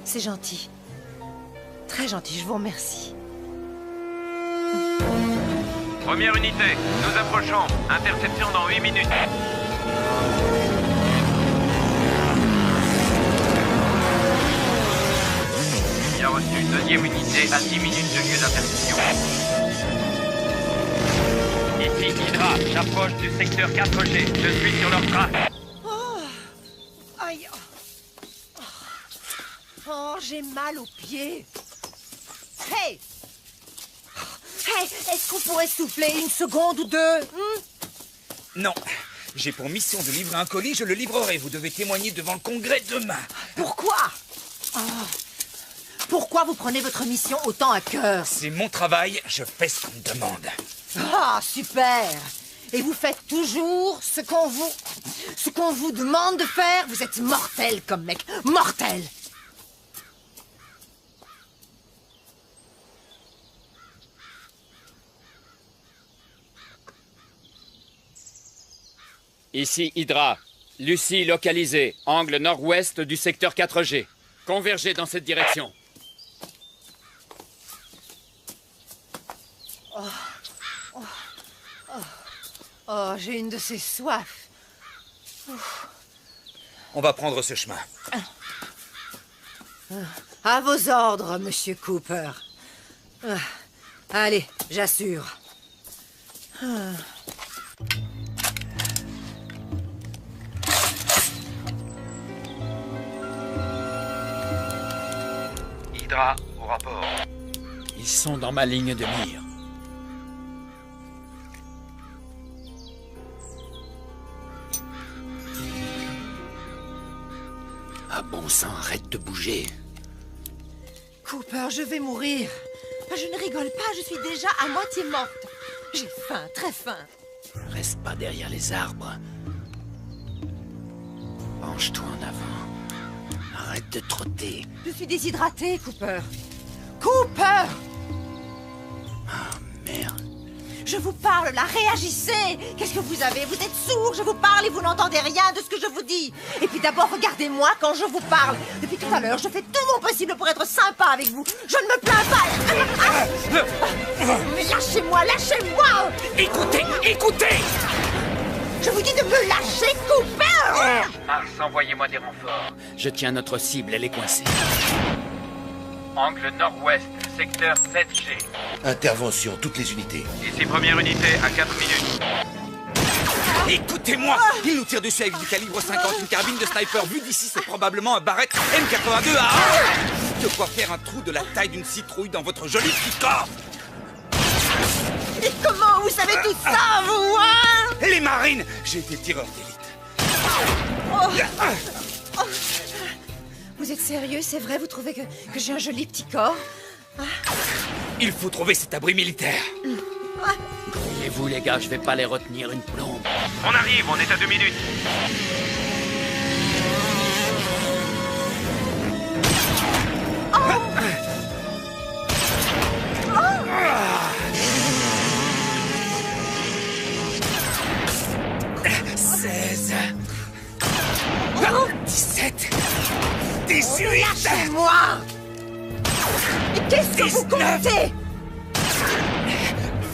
C'est gentil. Très gentil, je vous remercie. Première unité, nous approchons. Interception dans 8 minutes. Bien reçu. Deuxième unité à 10 minutes de lieu d'interception. Ici Hydra, j'approche du secteur 4G. Je suis sur leur trace. Oh, aïe. Oh, j'ai mal aux pieds. Hey! Hey, est-ce qu'on pourrait souffler une seconde ou deux? Non. J'ai pour mission de livrer un colis, je le livrerai. Vous devez témoigner devant le Congrès demain. Pourquoi? Oh. Pourquoi vous prenez votre mission autant à cœur? C'est mon travail, je fais ce qu'on me demande. Ah, super! Et vous faites toujours ce qu'on vous demande de faire? Vous êtes mortel comme mec, mortel! Ici Hydra. Lucie localisée. Angle nord-ouest du secteur 4G. Convergez dans cette direction. Oh, j'ai une de ces soifs. On va prendre ce chemin. À vos ordres, monsieur Cooper. Allez, j'assure. Hydra, au rapport. Ils sont dans ma ligne de mire. Ah bon sang, arrête de bouger. Cooper, je vais mourir. Je ne rigole pas, je suis déjà à moitié morte. J'ai faim, très faim. Reste pas derrière les arbres. Penche-toi en avant. Arrête de trotter. Je suis déshydratée, Cooper. Cooper! Ah, merde. Je vous parle, là, réagissez! Qu'est-ce que vous avez? Vous êtes sourd, je vous parle et vous n'entendez rien de ce que je vous dis. Et puis d'abord, regardez-moi quand je vous parle. Depuis tout à l'heure, je fais tout mon possible pour être sympa avec vous. Je ne me plains pas. Mais lâchez-moi, lâchez-moi! Écoutez, écoutez! Je vous dis de me lâcher, Cooper! Mars, envoyez-moi des renforts. Je tiens notre cible, elle est coincée. Angle nord-ouest, secteur 7G. Intervention, toutes les unités. Ici première unité à 4 minutes. Écoutez-moi! Il nous tire dessus avec du calibre 50, une carabine de sniper. Vu d'ici, c'est probablement un Barrett M82 à... De quoi faire un trou de la taille d'une citrouille dans votre joli petit corps! Et comment vous savez tout ça, vous, hein? Les marines! J'ai été tireur d'élite. Oh. Vous êtes sérieux, c'est vrai? Vous trouvez que j'ai un joli petit corps? Il faut trouver cet abri militaire. Voyez-vous, les gars, je vais pas les retenir une plombe. On arrive, on est à 2 minutes. Oh. 17 18 Lâchez-moi! Mais qu'est-ce que vous comptez?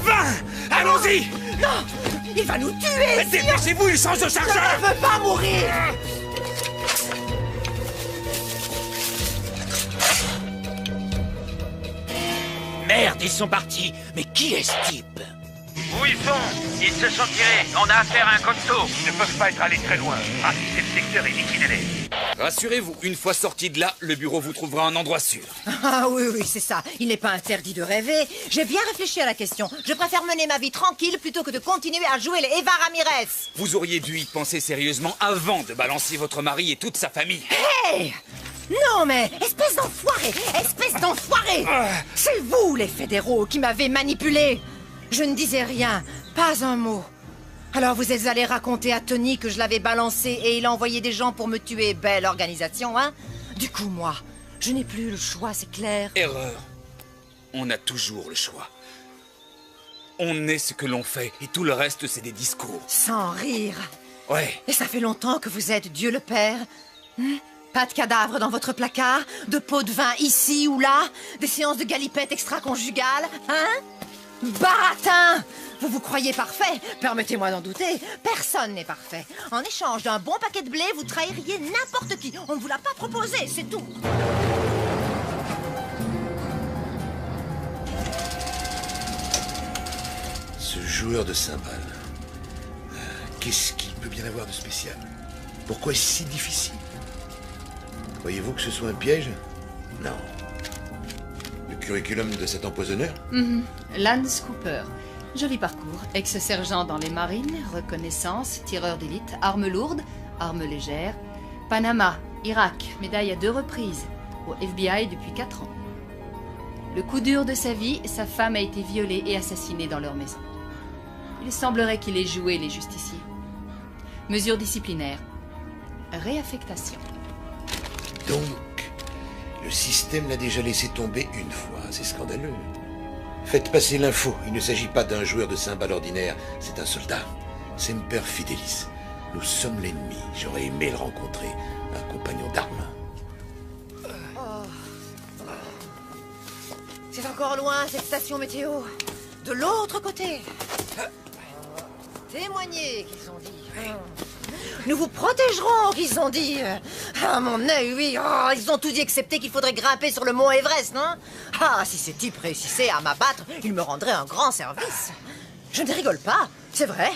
20 Allons-y! Non! Il va nous tuer! Dépêchez-vous, il change de chargeur! Je ne veux pas mourir! Merde, ils sont partis. Mais qui est ce type? Où ils sont? Ils se sont tirés. On a affaire à un costaud. Ils ne peuvent pas être allés très loin. Ratissez le secteur et liquidez-les. Rassurez-vous, une fois sorti de là, le bureau vous trouvera un endroit sûr. Ah oui, c'est ça. Il n'est pas interdit de rêver. J'ai bien réfléchi à la question. Je préfère mener ma vie tranquille plutôt que de continuer à jouer les Eva Ramirez. Vous auriez dû y penser sérieusement avant de balancer votre mari et toute sa famille. Hey! Non mais, espèce d'enfoiré! Espèce d'enfoiré! C'est vous, les fédéraux, qui m'avez manipulé. Je ne disais rien, pas un mot. Alors vous êtes allé raconter à Tony que je l'avais balancé et il a envoyé des gens pour me tuer. Belle organisation, hein? Du coup, moi, je n'ai plus le choix, c'est clair. Erreur. On a toujours le choix. On est ce que l'on fait et tout le reste, c'est des discours. Sans rire. Ouais. Et ça fait longtemps que vous êtes Dieu le Père. Pas de cadavre dans votre placard, de pots de vin ici ou là, des séances de galipettes extra-conjugales, hein? Baratin! Vous vous croyez parfait? Permettez-moi d'en douter. Personne n'est parfait. En échange d'un bon paquet de blé, vous trahiriez n'importe qui. On ne vous l'a pas proposé, c'est tout. Ce joueur de cymbales, qu'est-ce qu'il peut bien avoir de spécial? Pourquoi est-ce si difficile? Croyez-vous que ce soit un piège? Non. Le curriculum de cet empoisonneur? Lance Cooper. Joli parcours. Ex-sergent dans les marines, reconnaissance, tireur d'élite, armes lourdes, armes légères. Panama, Irak, médaille à 2 reprises. Au FBI depuis 4 ans. Le coup dur de sa vie, sa femme a été violée et assassinée dans leur maison. Il semblerait qu'il ait joué les justiciers. Mesures disciplinaires. Réaffectation. Donc, le système l'a déjà laissé tomber une fois. C'est scandaleux. Faites passer l'info. Il ne s'agit pas d'un joueur de cymbales ordinaire. C'est un soldat. Semper Fidelis. Nous sommes l'ennemi. J'aurais aimé le rencontrer. Un compagnon d'armes. C'est encore loin, cette station météo. De l'autre côté. Témoignez, qu'ils ont dit. Nous vous protégerons, qu'ils ont dit. Ah, mon œil, oui. Oh, ils ont tout dit excepté qu'il faudrait grimper sur le mont Everest, non? Ah, si ces types réussissaient à m'abattre, ils me rendraient un grand service. Je ne rigole pas, c'est vrai.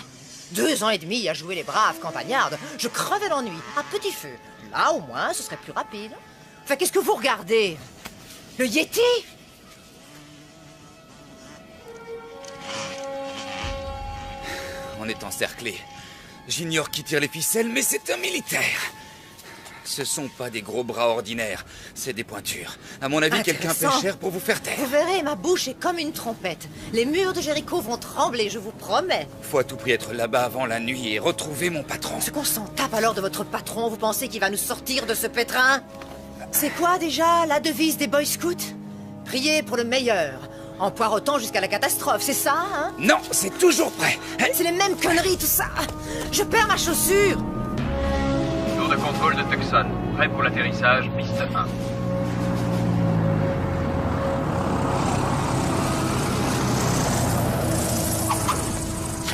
2 ans et demi à jouer les braves campagnardes, je crevais l'ennui, à petit feu. Là, au moins, ce serait plus rapide. Enfin, qu'est-ce que vous regardez? Le Yeti? On est encerclé. J'ignore qui tire les ficelles, mais c'est un militaire. Ce sont pas des gros bras ordinaires, c'est des pointures. À mon avis, quelqu'un paie cher pour vous faire taire. Vous verrez, ma bouche est comme une trompette. Les murs de Jéricho vont trembler, je vous promets. Faut à tout prix être là-bas avant la nuit et retrouver mon patron. Ce qu'on s'en tape alors de votre patron, vous pensez qu'il va nous sortir de ce pétrin? C'est quoi déjà la devise des Boy Scouts? Priez pour le meilleur. En poireautant jusqu'à la catastrophe, c'est ça, hein? Non, c'est toujours prêt. C'est les mêmes conneries, tout ça. Je perds ma chaussure. Tour de contrôle de Tucson. Prêt pour l'atterrissage, piste 1.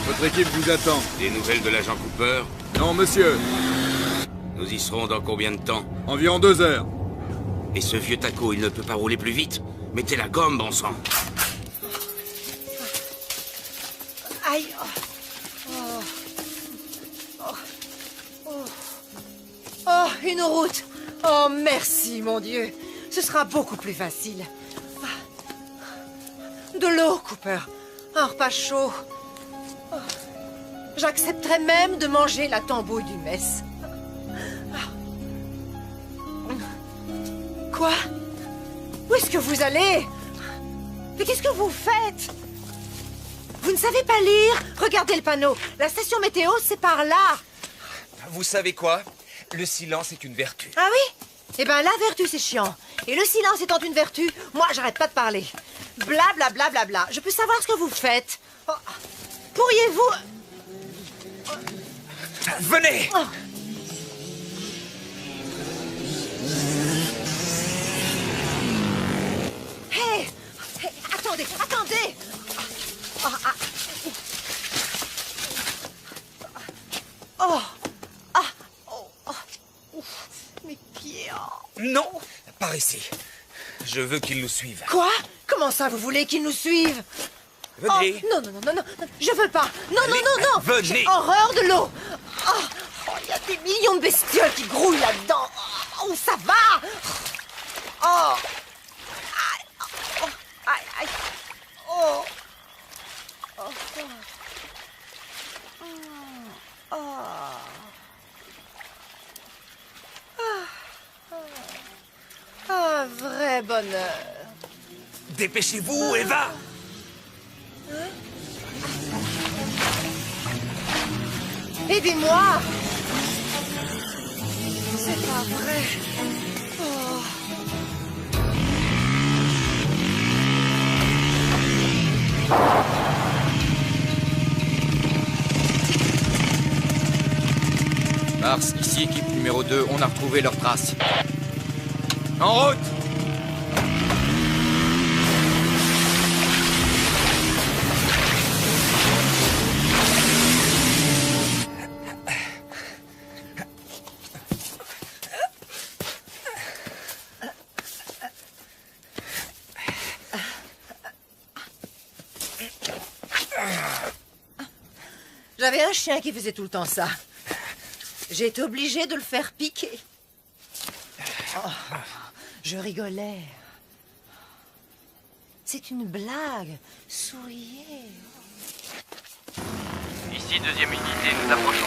Votre équipe vous attend. Des nouvelles de l'agent Cooper? Non, monsieur. Nous y serons dans combien de temps? Environ 2 heures. Et ce vieux taco, il ne peut pas rouler plus vite? Mettez la gomme, bon sang. Aïe. une route. Oh, merci, mon Dieu. Ce sera beaucoup plus facile. De l'eau, Cooper. Un repas chaud. Oh. J'accepterais même de manger la tambouille du mess. Quoi? Où est-ce que vous allez? Mais qu'est-ce que vous faites? Vous ne savez pas lire? Regardez le panneau. La station météo, c'est par là. Vous savez quoi? Le silence est une vertu. Ah oui? Eh ben, la vertu, c'est chiant. Et le silence étant une vertu, moi, j'arrête pas de parler. Bla, bla, bla, bla, bla. Je peux savoir ce que vous faites? Oh. Pourriez-vous... Venez! Oh. Hey! Hey, attendez, attendez! Oh, ah. Oh! Ah! Oh! Oh! Ouf. Mes pieds! Oh. Non! Par ici. Je veux qu'ils nous suivent. Quoi? Comment ça, vous voulez qu'ils nous suivent? Venez! Oh, non, non, non, non, non! Je veux pas! Non, allez, non, non, non! venez! J'ai horreur de l'eau! Oh, il y a des millions de bestioles qui grouillent là-dedans! Oh, ça va! Oh! Aïe! Oh! Aïe! Aïe! Oh! Oh! Oh! Un vrai bonheur. Dépêchez-vous, Eva! Aidez-moi! C'est pas vrai. Oh. Mars, ici équipe numéro 2, on a retrouvé leurs traces. En route! J'avais un chien qui faisait tout le temps ça. J'ai été obligée de le faire piquer. Oh, je rigolais. C'est une blague. Souriez. Ici, deuxième unité, nous approchons.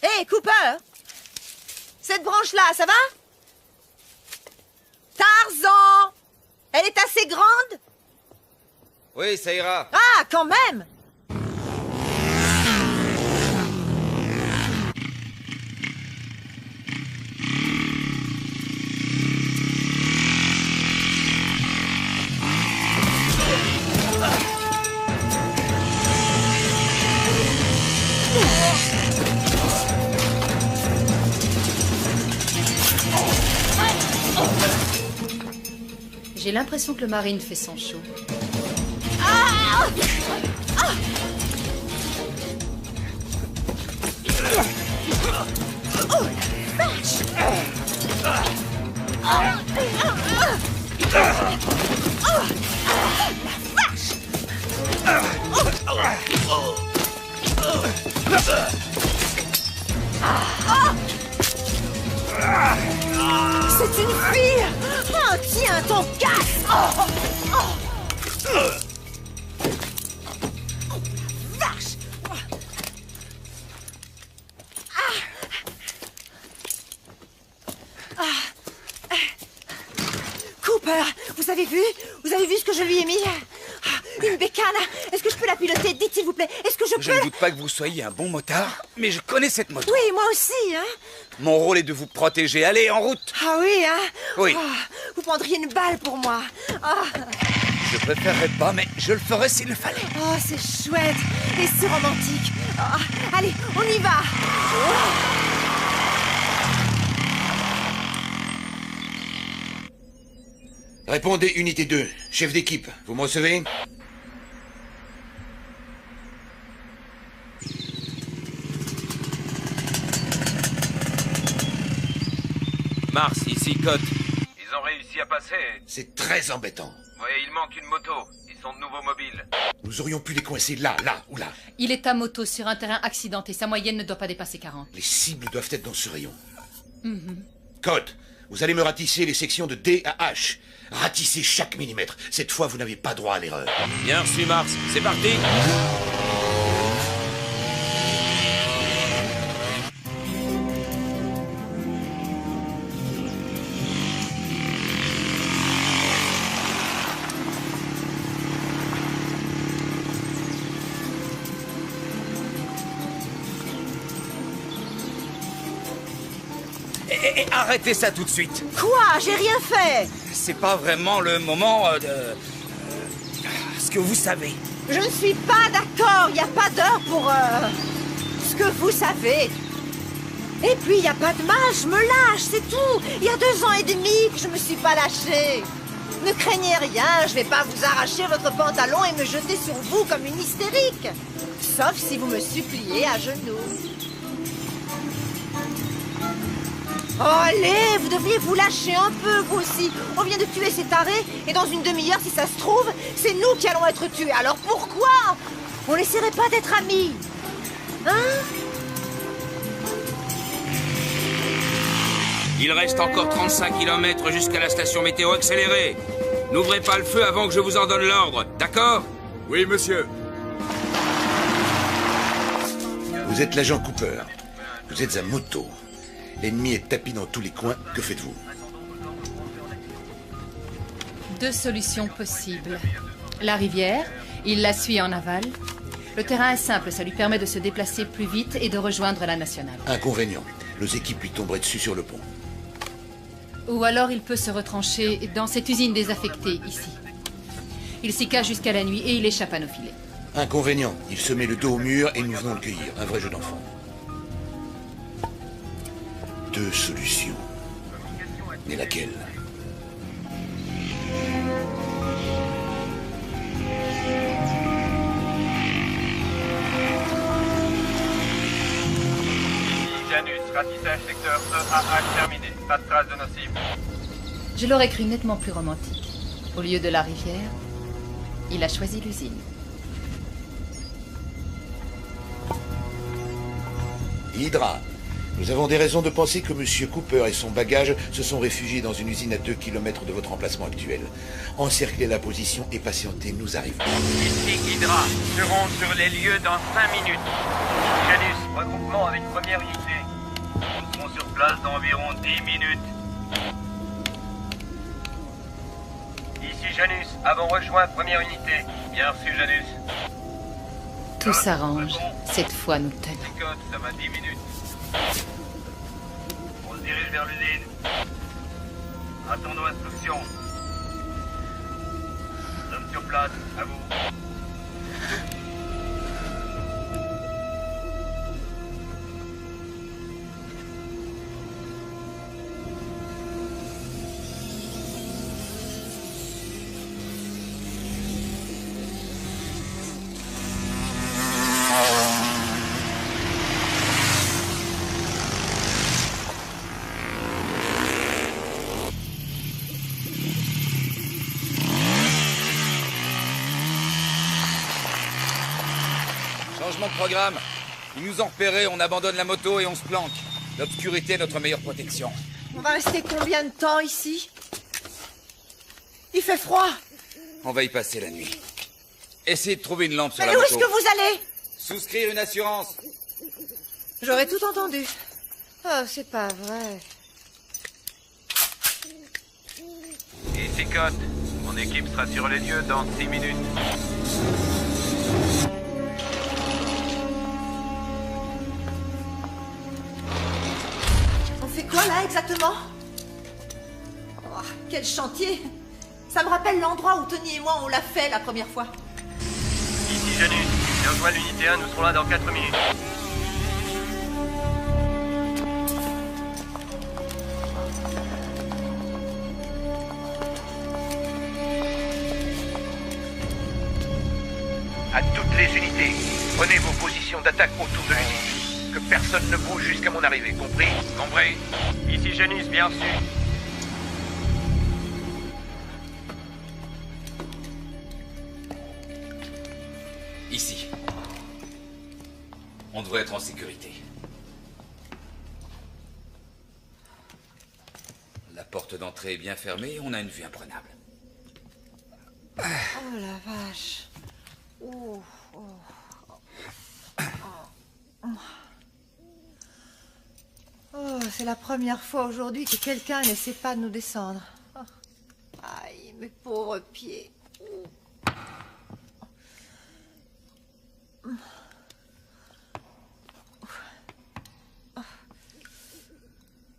Hé, Cooper! Cette branche-là, ça va? Tarzan! Elle est assez grande? Oui, ça ira. Ah, quand même! J'ai l'impression que le Marine fait son show. Ah! Ah! Oh, vache! C'est une fille! Oh, tiens, ton casse! Vache! Cooper, vous avez vu? Vous avez vu ce que je lui ai mis? Une bécane! Est-ce que je peux la piloter? Dites s'il vous plaît, est-ce que je peux... Je ne doute pas que vous soyez un bon motard, mais je connais cette moto. Oui, moi aussi, hein? Mon rôle est de vous protéger. Allez, en route! Ah oui, hein? Oui. Oh, vous prendriez une balle pour moi. Ah. Je préférerais pas, mais je le ferais s'il le fallait. Oh, c'est chouette et si romantique. Oh, allez, on y va. Répondez, unité 2. Chef d'équipe, vous me recevez? Mars, ici, Cote. Ils ont réussi à passer. C'est très embêtant. Oui, il manque une moto. Ils sont de nouveaux mobiles. Nous aurions pu les coincer là ou là. Il est à moto sur un terrain accidenté. Sa moyenne ne doit pas dépasser 40. Les cibles doivent être dans ce rayon. Mhm. Code, vous allez me ratisser les sections de D à H. Ratissez chaque millimètre. Cette fois, vous n'avez pas droit à l'erreur. Bien reçu, Mars. C'est parti. Arrêtez ça tout de suite. Quoi? J'ai rien fait. C'est pas vraiment le moment de... ce que vous savez. Je ne suis pas d'accord. Il n'y a pas d'heure pour... ce que vous savez. Et puis, il n'y a pas de mal. Je me lâche, c'est tout. Il y a 2 ans et demi que je me suis pas lâchée. Ne craignez rien. Je vais pas vous arracher votre pantalon et me jeter sur vous comme une hystérique. Sauf si vous me suppliez à genoux. Oh, allez, vous devriez vous lâcher un peu, vous aussi. On vient de tuer ces tarés, et dans une demi-heure, si ça se trouve, c'est nous qui allons être tués. Alors pourquoi on n'essaierait pas d'être amis? Hein? Il reste encore 35 km jusqu'à la station météo accélérée. N'ouvrez pas le feu avant que je vous en donne l'ordre, d'accord? Oui, monsieur. Vous êtes l'agent Cooper. Vous êtes à moto. L'ennemi est tapis dans tous les coins. Que faites-vous? 2 solutions possibles. La rivière, il la suit en aval. Le terrain est simple, ça lui permet de se déplacer plus vite et de rejoindre la nationale. Inconvénient. Nos équipes lui tomberaient dessus sur le pont. Ou alors il peut se retrancher dans cette usine désaffectée, ici. Il s'y cache jusqu'à la nuit et il échappe à nos filets. Inconvénient. Il se met le dos au mur et nous venons le cueillir. Un vrai jeu d'enfant. 2 solutions. Mais laquelle? Janus, ratissage secteur EAH terminé. Pas de trace de nos cibles. Je l'aurais cru nettement plus romantique. Au lieu de la rivière, il a choisi l'usine. Hydra. Nous avons des raisons de penser que M. Cooper et son bagage se sont réfugiés dans une usine à 2 km de votre emplacement actuel. Encerclez la position et patientez, nous arrivons. Ici Hydra, serons sur les lieux dans 5 minutes. Janus, regroupement avec première unité. Nous serons sur place dans environ 10 minutes. Ici Janus, avons rejoint première unité. Bien reçu Janus. Tout s'arrange. Cette fois, nous tenons. Code, ça va 10 minutes. On se dirige vers l'usine. Attendons instruction. Nous sommes sur place, à vous. Changement de programme. Ils nous ont repérés, on abandonne la moto et on se planque. L'obscurité est notre meilleure protection. On va rester combien de temps ici? Il fait froid. On va y passer la nuit. Essayez de trouver une lampe sur Mais la où moto. est-ce que vous allez? Souscrire une assurance. J'aurais tout entendu. Oh, c'est pas vrai. Ici Code, mon équipe sera sur les lieux dans 6 minutes. On fait quoi là exactement? Oh, quel chantier! Ça me rappelle l'endroit où Tony et moi on l'a fait la première fois. Ici Janus, j'ai rejoint l'unité 1, nous serons là dans 4 minutes. À toutes les unités, prenez vos positions d'attaque autour de l'usine. Que personne ne bouge jusqu'à mon arrivée, compris? Compris. Ici Janus, bien reçu. On devrait être en sécurité. La porte d'entrée est bien fermée et on a une vue imprenable. Oh la vache. Oh, c'est la première fois aujourd'hui que quelqu'un n'essaie pas de nous descendre. Oh. Aïe, mes pauvres pieds.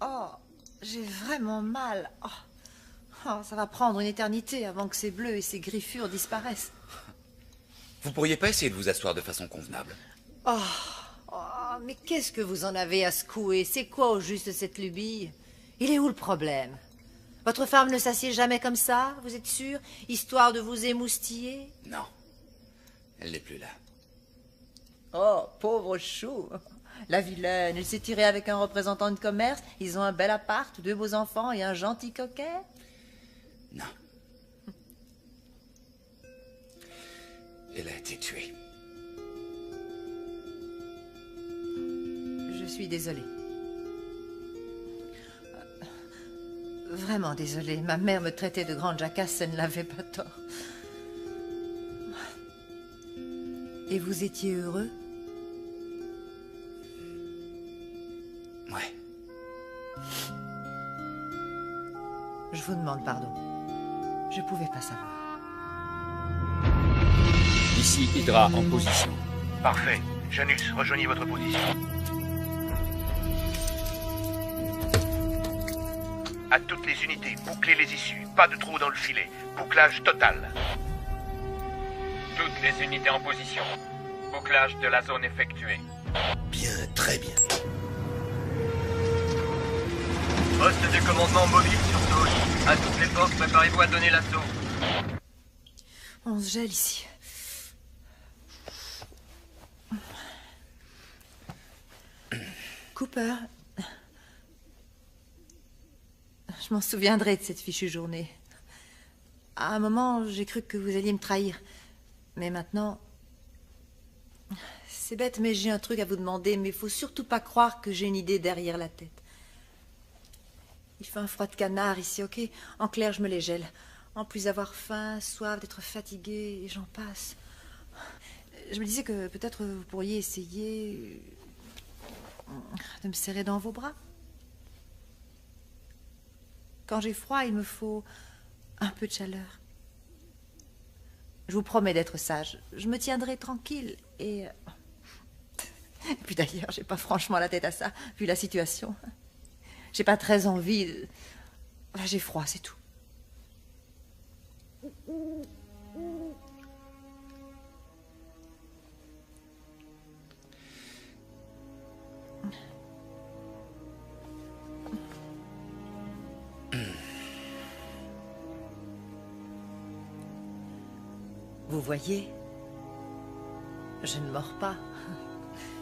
Oh, j'ai vraiment mal. Oh, ça va prendre une éternité avant que ces bleus et ces griffures disparaissent. Vous pourriez pas essayer de vous asseoir de façon convenable? Oh, mais qu'est-ce que vous en avez à secouer? C'est quoi au juste cette lubie? Il est où le problème? Votre femme ne s'assied jamais comme ça, vous êtes sûr? Histoire de vous émoustiller? Non. Elle n'est plus là. Oh, pauvre chou. La vilaine, elle s'est tirée avec un représentant de commerce. Ils ont un bel appart, 2 beaux enfants et un gentil coquet. Non. Elle a été tuée. Je suis désolée. Vraiment désolée. Ma mère me traitait de grande jacasse, elle ne l'avait pas tort. Et vous étiez heureux? Ouais. Je vous demande pardon. Je pouvais pas savoir. Ici, Hydra en position. Parfait. Janus, rejoignez votre position. À toutes les unités, bouclez les issues. Pas de trou dans le filet. Bouclage total. Toutes les unités en position. Bouclage de la zone effectué. Bien, très bien. Poste de commandement mobile sur Toulouse. À toutes les forces, préparez-vous à donner l'assaut. On se gèle ici. Cooper, je m'en souviendrai de cette fichue journée. À un moment, j'ai cru que vous alliez me trahir. Mais maintenant... C'est bête, mais j'ai un truc à vous demander, mais il faut surtout pas croire que j'ai une idée derrière la tête. Il fait un froid de canard ici, ok? En clair, je me les gèle. En plus d'avoir faim, soif, d'être fatiguée, et j'en passe. Je me disais que peut-être vous pourriez essayer de me serrer dans vos bras. Quand j'ai froid, il me faut un peu de chaleur. Je vous promets d'être sage. Je me tiendrai tranquille et puis d'ailleurs, j'ai pas franchement la tête à ça, vu la situation. J'ai pas très envie de... J'ai froid, c'est tout. Vous voyez, je ne mords pas.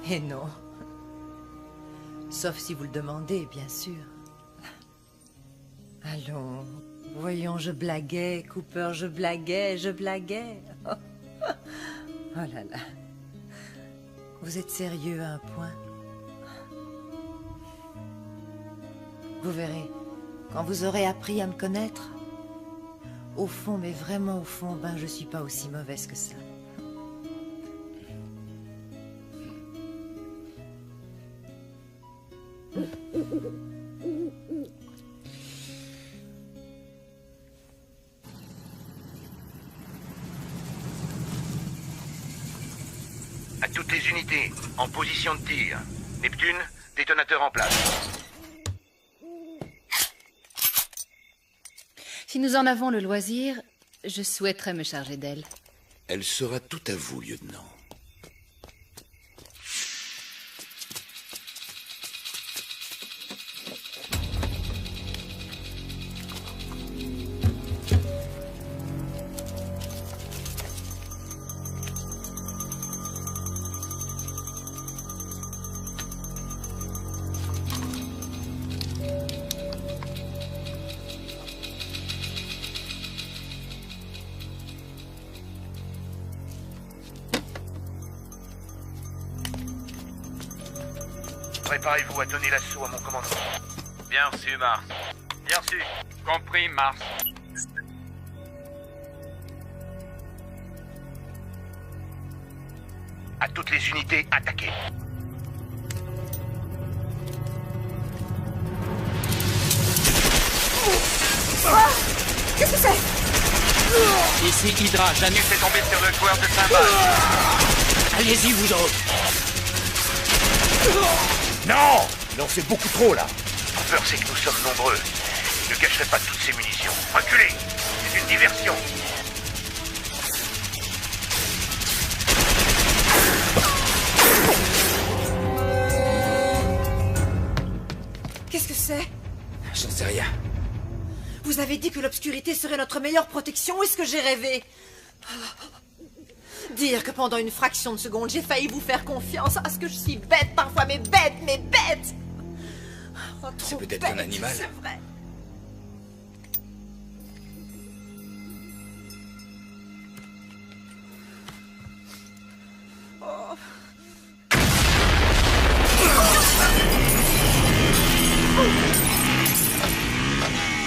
Et non. Sauf si vous le demandez, bien sûr. Allons, voyons, je blaguais, Cooper, je blaguais. Oh là là. Vous êtes sérieux à un point? Vous verrez, quand vous aurez appris à me connaître, au fond, mais vraiment au fond, ben je suis pas aussi mauvaise que ça. À toutes les unités, en position de tir. Neptune, détonateur en place. Si nous en avons le loisir, je souhaiterais me charger d'elle. Elle sera tout à vous, lieutenant. préparez-vous à donner l'assaut à mon commandement. Bien reçu, Mars. Bien reçu. Compris, Mars. À toutes les unités, attaquez. Qu'est-ce que c'est? Ici Hydra, Janus est tombé sur le joueur de cymbales. Allez-y, vous autres. Non! Non, c'est beaucoup trop, là. La peur, c'est que nous sommes nombreux. Je ne cacherai pas toutes ces munitions. Reculez! C'est une diversion. Qu'est-ce que c'est? J'en sais rien. Vous avez dit que l'obscurité serait notre meilleure protection, ou est-ce que j'ai rêvé? Dire que pendant une fraction de seconde, j'ai failli vous faire confiance. Ah, ce que je suis bête parfois, mais bête! Oh, c'est peut-être un animal. C'est vrai. Oh.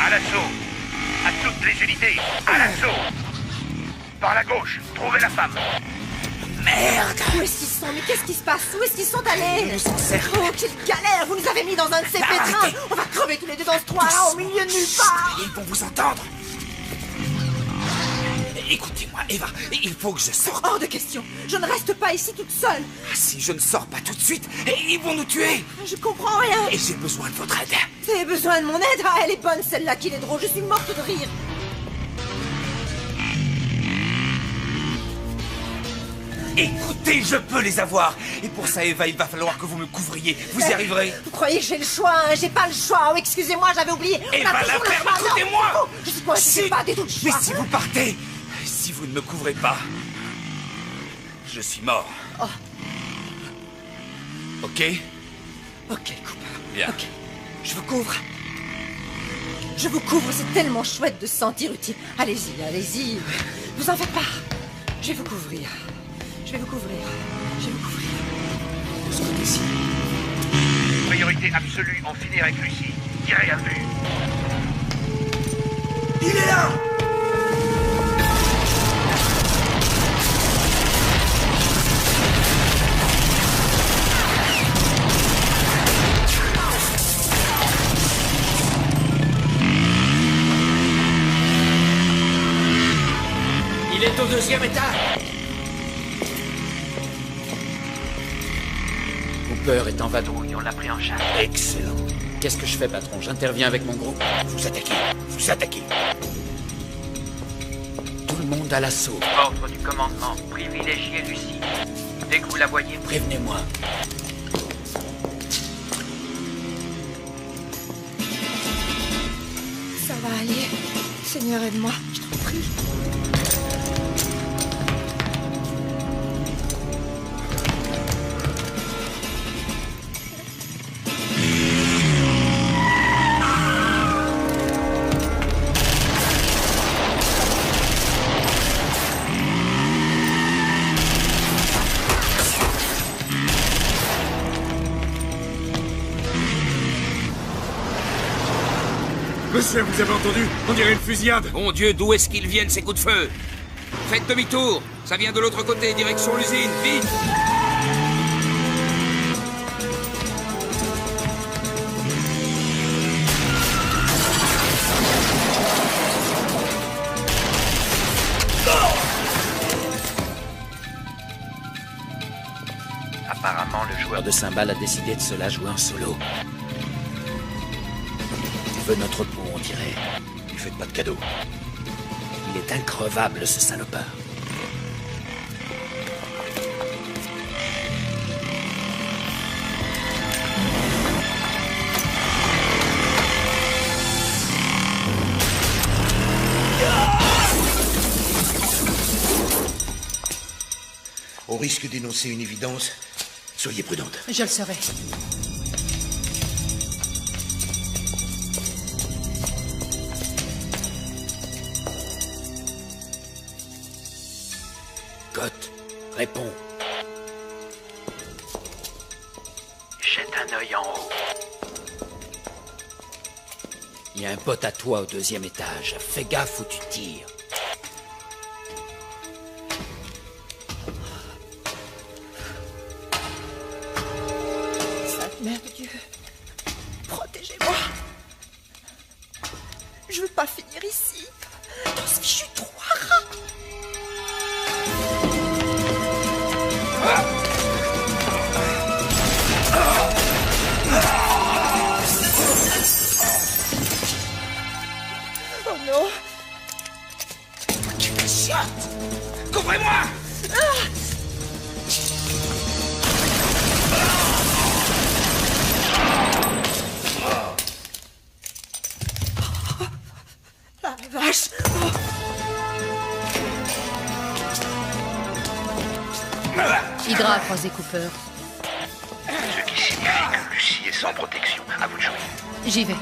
À l'assaut! À toutes les unités! À l'assaut! Par la gauche, trouvez la femme! Merde! Où est-ce qu'ils sont? Mais qu'est-ce qui se passe? Où est-ce qu'ils sont allés? Oh, quelle galère! Vous nous avez mis dans un de ces pétrins! On va crever tous les deux dans ce trou-là, au milieu de nulle part! Ils vont vous entendre! Écoutez-moi, Eva, il faut que je sorte. Hors de question! Je ne reste pas ici toute seule! Si je ne sors pas tout de suite, ils vont nous tuer! Je comprends rien! Et j'ai besoin de votre aide! Vous avez besoin de mon aide? Ah, elle est bonne celle-là, qu'il est drôle, je suis morte de rire! Écoutez, je peux les avoir. Et pour ça, Eva, il va falloir que vous me couvriez. Vous y arriverez? Vous croyez que j'ai le choix, hein? J'ai pas le choix. Oh, excusez-moi, j'avais oublié. Eva, la ferme, écoutez-moi. Je suis coincée, j'ai pas du tout le choix. Mais si vous partez, si vous ne me couvrez pas, je suis mort. Oh. Ok? Ok, Cooper. Bien. Ok, je vous couvre. Je vous couvre, c'est tellement chouette de se sentir utile. Allez-y, allez-y. Vous en faites pas. Je vais vous couvrir. Je vais vous couvrir. Je vais vous couvrir. Vous êtes ici. Priorité absolue, en finir avec Lucie. Tirez à vue. Il est là! Il est au 2e étage. Cooper est en vadrouille, on l'a pris en charge. Excellent. Qu'est-ce que je fais, patron? J'interviens avec mon groupe. Vous attaquez. Vous attaquez. Tout le monde à l'assaut. Ordre du commandement. Privilégiez Lucie. Dès que vous la voyez, prévenez-moi. Ça va aller. Seigneur, aide-moi. Je t'en prie. Monsieur, vous avez entendu? On dirait une fusillade. Mon Dieu, d'où est-ce qu'ils viennent, ces coups de feu? Faites demi-tour. Ça vient de l'autre côté, direction l'usine. Vite! Apparemment, le joueur de cymbales a décidé de se la jouer en solo. Il veut notre peau, on dirait. Lui faites pas de cadeau. Il est increvable, ce salopard. Au risque d'énoncer une évidence, soyez prudente. Je le serai. Scott, réponds. Jette un œil en haut. Il y a un pote à toi au 2e étage. Fais gaffe où tu tires. Sainte Mère de Dieu, protégez-moi. Je veux pas finir ici, dans ce fichu trou à rats. Oh non! Tu me chiottes! Couvrez-moi! La vache! Hydra a croisé Cooper. Ce qui signifie que Lucie est sans protection. À vous de jouer. J'y vais.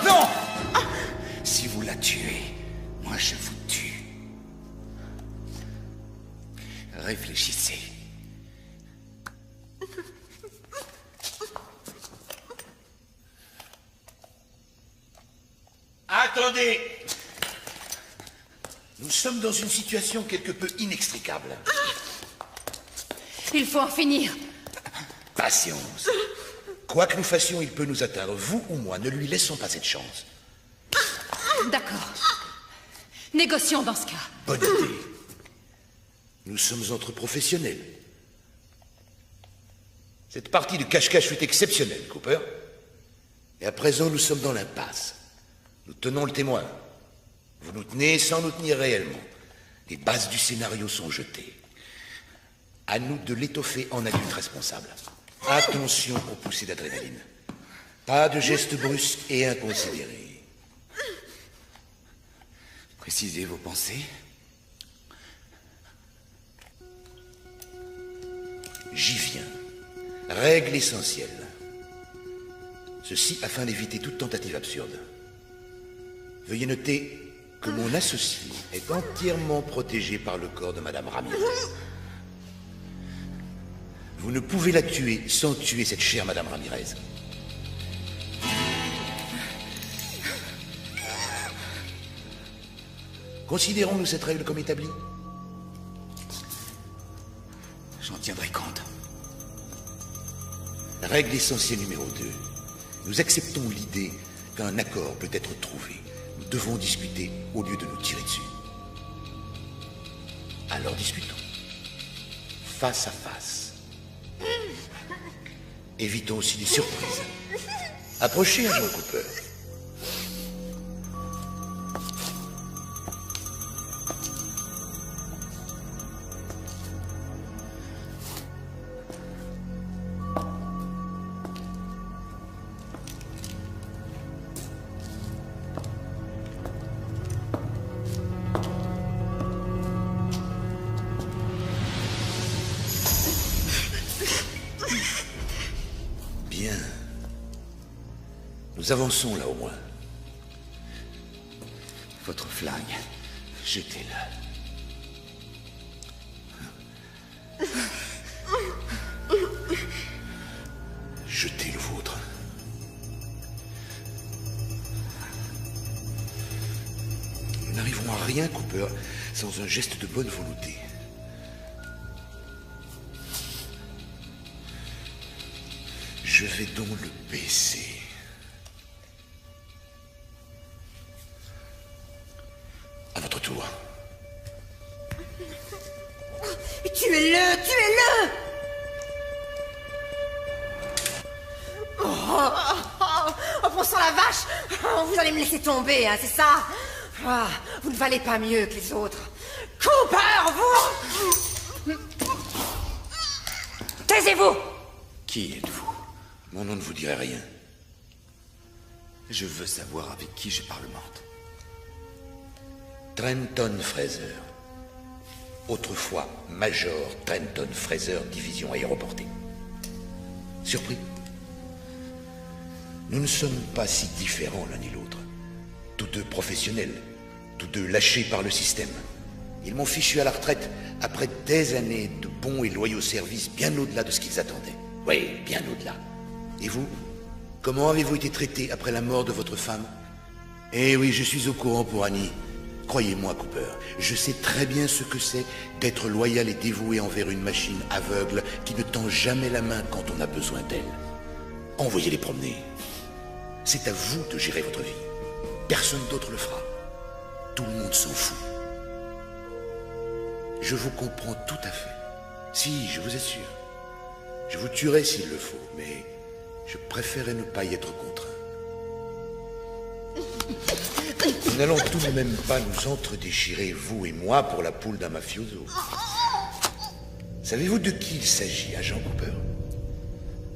Non! Si vous la tuez, moi je vous tue. Réfléchissez. Attendez! Nous sommes dans une situation quelque peu inextricable. Il faut en finir. Patience. Quoi que nous fassions, il peut nous atteindre, vous ou moi. Ne lui laissons pas cette chance. D'accord. Négocions dans ce cas. Bonne idée. Nous sommes entre professionnels. Cette partie de cache-cache fut exceptionnelle, Cooper. Et à présent, nous sommes dans l'impasse. Nous tenons le témoin. Vous nous tenez sans nous tenir réellement. Les bases du scénario sont jetées. À nous de l'étoffer en adulte responsable. Attention aux poussées d'adrénaline. Pas de gestes brusques et inconsidérés. Précisez vos pensées. J'y viens. Règle essentielle. Ceci afin d'éviter toute tentative absurde. Veuillez noter que mon associé est entièrement protégé par le corps de Madame Ramirez. Vous ne pouvez la tuer sans tuer cette chère Madame Ramirez. Considérons-nous cette règle comme établie? J'en tiendrai compte. Règle essentielle numéro 2. Nous acceptons l'idée qu'un accord peut être trouvé. Nous devons discuter au lieu de nous tirer dessus. Alors discutons. Face à face. Évitons aussi des surprises. Approchez, agent Cooper. Bien. Nous avançons là au moins. Votre flingue, jetez-le. Jetez le vôtre. Nous n'arriverons à rien, Cooper, sans un geste de bonne volonté. Je vais donc le baisser. À votre tour. Tuez-le! Tuez-le! Oh, bon sang la vache! Oh, vous allez me laisser tomber, hein, c'est ça? Ah, vous ne valez pas mieux que les autres. Cooper, vous... Taisez-vous! Qui êtes-vous? Mon nom ne vous dirait rien. Je veux savoir avec qui je parlemente. Trenton Fraser. Autrefois Major Trenton Fraser, division aéroportée. Surpris? Nous ne sommes pas si différents l'un et l'autre. Tous deux professionnels, tous deux lâchés par le système. Ils m'ont fichu à la retraite après des années de bons et loyaux services bien au-delà de ce qu'ils attendaient. Oui, bien au-delà. Et vous? Comment avez-vous été traité après la mort de votre femme? Eh oui, je suis au courant pour Annie. Croyez-moi, Cooper, je sais très bien ce que c'est d'être loyal et dévoué envers une machine aveugle qui ne tend jamais la main quand on a besoin d'elle. Envoyez-les promener. C'est à vous de gérer votre vie. Personne d'autre le fera. Tout le monde s'en fout. Je vous comprends tout à fait. Si, je vous assure. Je vous tuerai s'il le faut, mais je préférerais ne pas y être contraint. Nous n'allons tout de même pas nous entre-déchirer, vous et moi, pour la poule d'un mafioso. Savez-vous de qui il s'agit, agent Cooper?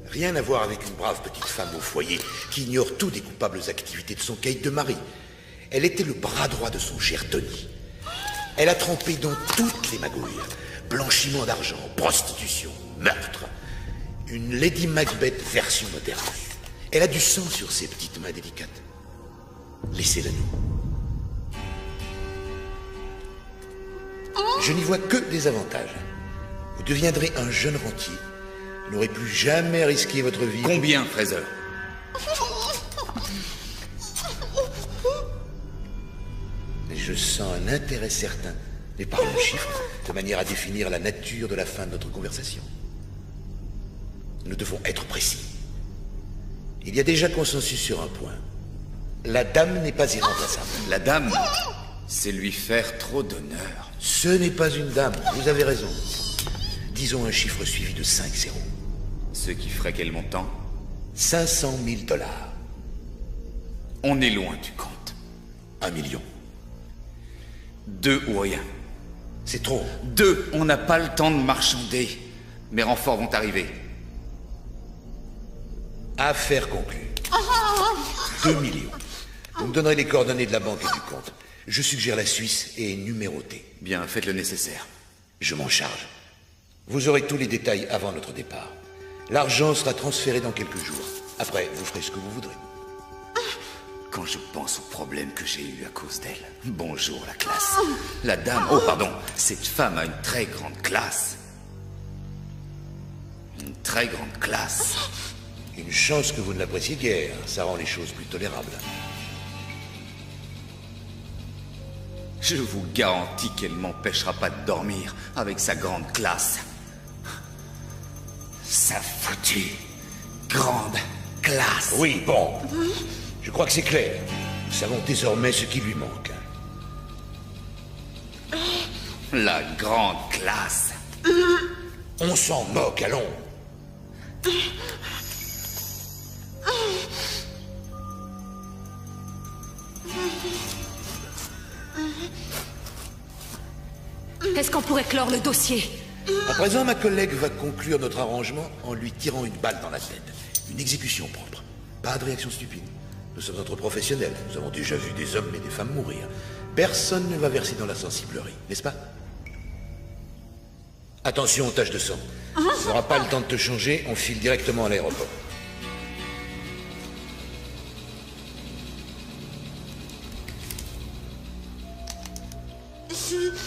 Rien à voir avec une brave petite femme au foyer qui ignore tout des coupables activités de son caïd de mari. Elle était le bras droit de son cher Tony. Elle a trempé dans toutes les magouilles. Blanchiment d'argent, prostitution, meurtre. Une Lady Macbeth version moderne. Elle a du sang sur ses petites mains délicates. Laissez-la nous. Je n'y vois que des avantages. Vous deviendrez un jeune rentier. Vous n'aurez plus jamais risqué votre vie. Combien, Fraser? Je sens un intérêt certain, mais par le chiffre, de manière à définir la nature de la fin de notre conversation. Nous devons être précis. Il y a déjà consensus sur un point. La dame n'est pas irremplaçable. La dame, c'est lui faire trop d'honneur. Ce n'est pas une dame, vous avez raison. Disons un chiffre suivi de 5 zéros. Ce qui ferait quel montant? 500 000 $. On est loin du compte. 1 million. 2 ou rien. C'est trop. 2, on n'a pas le temps de marchander. Mes renforts vont arriver. Affaire conclue. 2 millions. Vous me donnerez les coordonnées de la banque et du compte. Je suggère la Suisse et numérotée. Bien, faites le nécessaire. Je m'en charge. Vous aurez tous les détails avant notre départ. L'argent sera transféré dans quelques jours. Après, vous ferez ce que vous voudrez. Quand je pense aux problèmes que j'ai eus à cause d'elle. Bonjour, la classe. La dame... Oh, pardon. Cette femme a une très grande classe. Une très grande classe. Une chance que vous ne l'appréciez guère. Ça rend les choses plus tolérables. Je vous garantis qu'elle m'empêchera pas de dormir avec sa grande classe. Sa foutue grande classe. Oui, bon. Je crois que c'est clair. Nous savons désormais ce qui lui manque. La grande classe. On s'en moque, allons. Est-ce qu'on pourrait clore le dossier? À présent, ma collègue va conclure notre arrangement en lui tirant une balle dans la tête. Une exécution propre. Pas de réaction stupide. Nous sommes entre professionnels. Nous avons déjà vu des hommes et des femmes mourir. Personne ne va verser dans la sensiblerie, n'est-ce pas? Attention aux taches de sang. Tu n'auras pas le temps de te changer, on file directement à l'aéroport.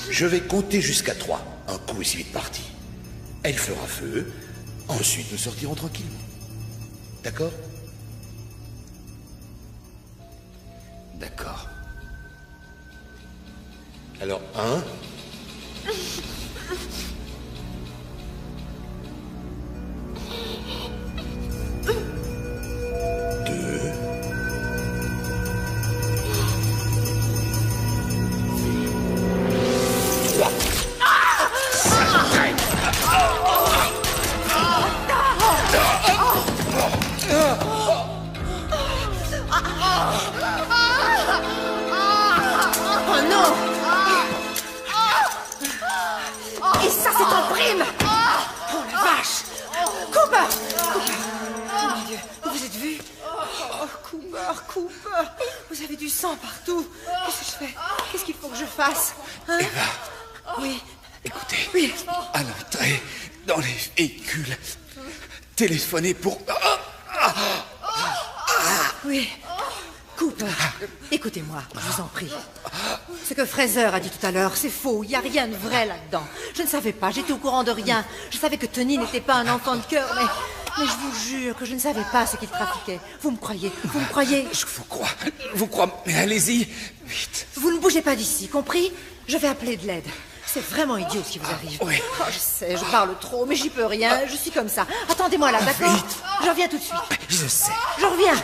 Je vais compter jusqu'à 3. Un coup est si vite parti. Elle fera feu. Ensuite, nous sortirons tranquillement. D'accord? D'accord. Alors, 1... Oh non! Et ça, c'est en prime! Oh la vache! Cooper! Oh mon Dieu, vous êtes vu? Oh, Cooper, vous avez du sang partout. Qu'est-ce que je fais? Qu'est-ce qu'il faut que je fasse? Hein? Eva. Oui. Écoutez, oui. À l'entrée, dans les véhicules, téléphonez pour... Oui. Cooper, écoutez-moi, je vous en prie. Ce que Fraser a dit tout à l'heure, c'est faux. Il n'y a rien de vrai là-dedans. Je ne savais pas, j'étais au courant de rien. Je savais que Tony n'était pas un enfant de cœur, mais je vous jure que je ne savais pas ce qu'il trafiquait. Vous me croyez? Vous me croyez? Je vous crois, mais allez-y, vite. Vous ne bougez pas d'ici, compris? Je vais appeler de l'aide. C'est vraiment idiot ce qui vous arrive. Oui. Oh, je sais, je parle trop, mais j'y peux rien. Je suis comme ça. Attendez-moi là, d'accord? Vite. Je reviens tout de suite. Je sais. Je reviens.